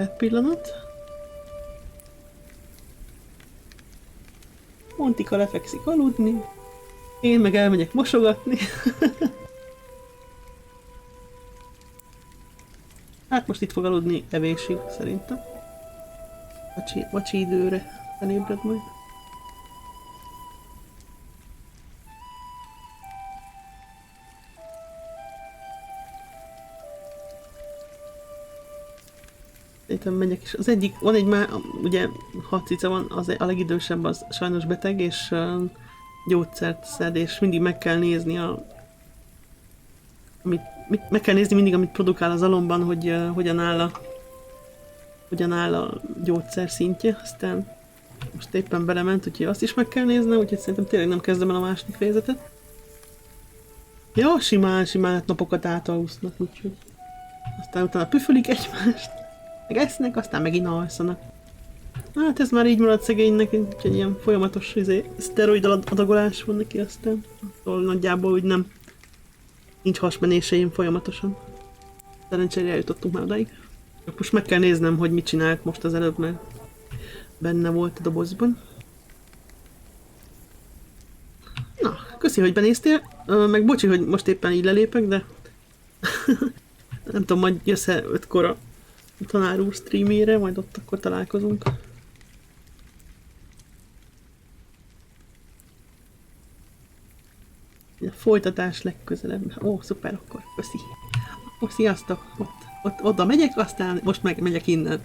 Egy pillanat. Montika lefekszik aludni. Én meg elmegyek mosogatni. Hát most itt fog aludni evésig, szerintem. Vacsi időre elébred majd. Szerintem megyek is. Az egyik, van egy már, ugye 6 cica van, az a legidősebb, az sajnos beteg, és gyógyszert szed, és mindig meg kell nézni meg kell nézni mindig, amit produkál az alomban, hogy hogyan áll a gyógyszer szintje, aztán most éppen belement, úgyhogy azt is meg kell néznem, úgyhogy szerintem tényleg nem kezdem el a második fejezetet. Ja, simán napokat átalúsznak, úgyhogy aztán utána püfölik egymást, meg esznek, aztán megint alszanak. Hát ez már így marad szegénynek, úgyhogy ilyen folyamatos szteroid adagolás van neki, aztán attól nagyjából úgy nem nincs hasmenéseim folyamatosan. Szerencsére eljutottunk már odáig. Most meg kell néznem, hogy mit csinált most az előbb, mert benne volt a dobozban. Na, köszi, hogy benéztél, meg bocsi, hogy most éppen így lelépek, de nem tudom, majd jössz-e 5-kor a tanár úr streamére, majd ott akkor találkozunk. A folytatás legközelebb. Ó, szuper, akkor köszi. Akkor sziasztok! Oda megyek, aztán most megyek innen.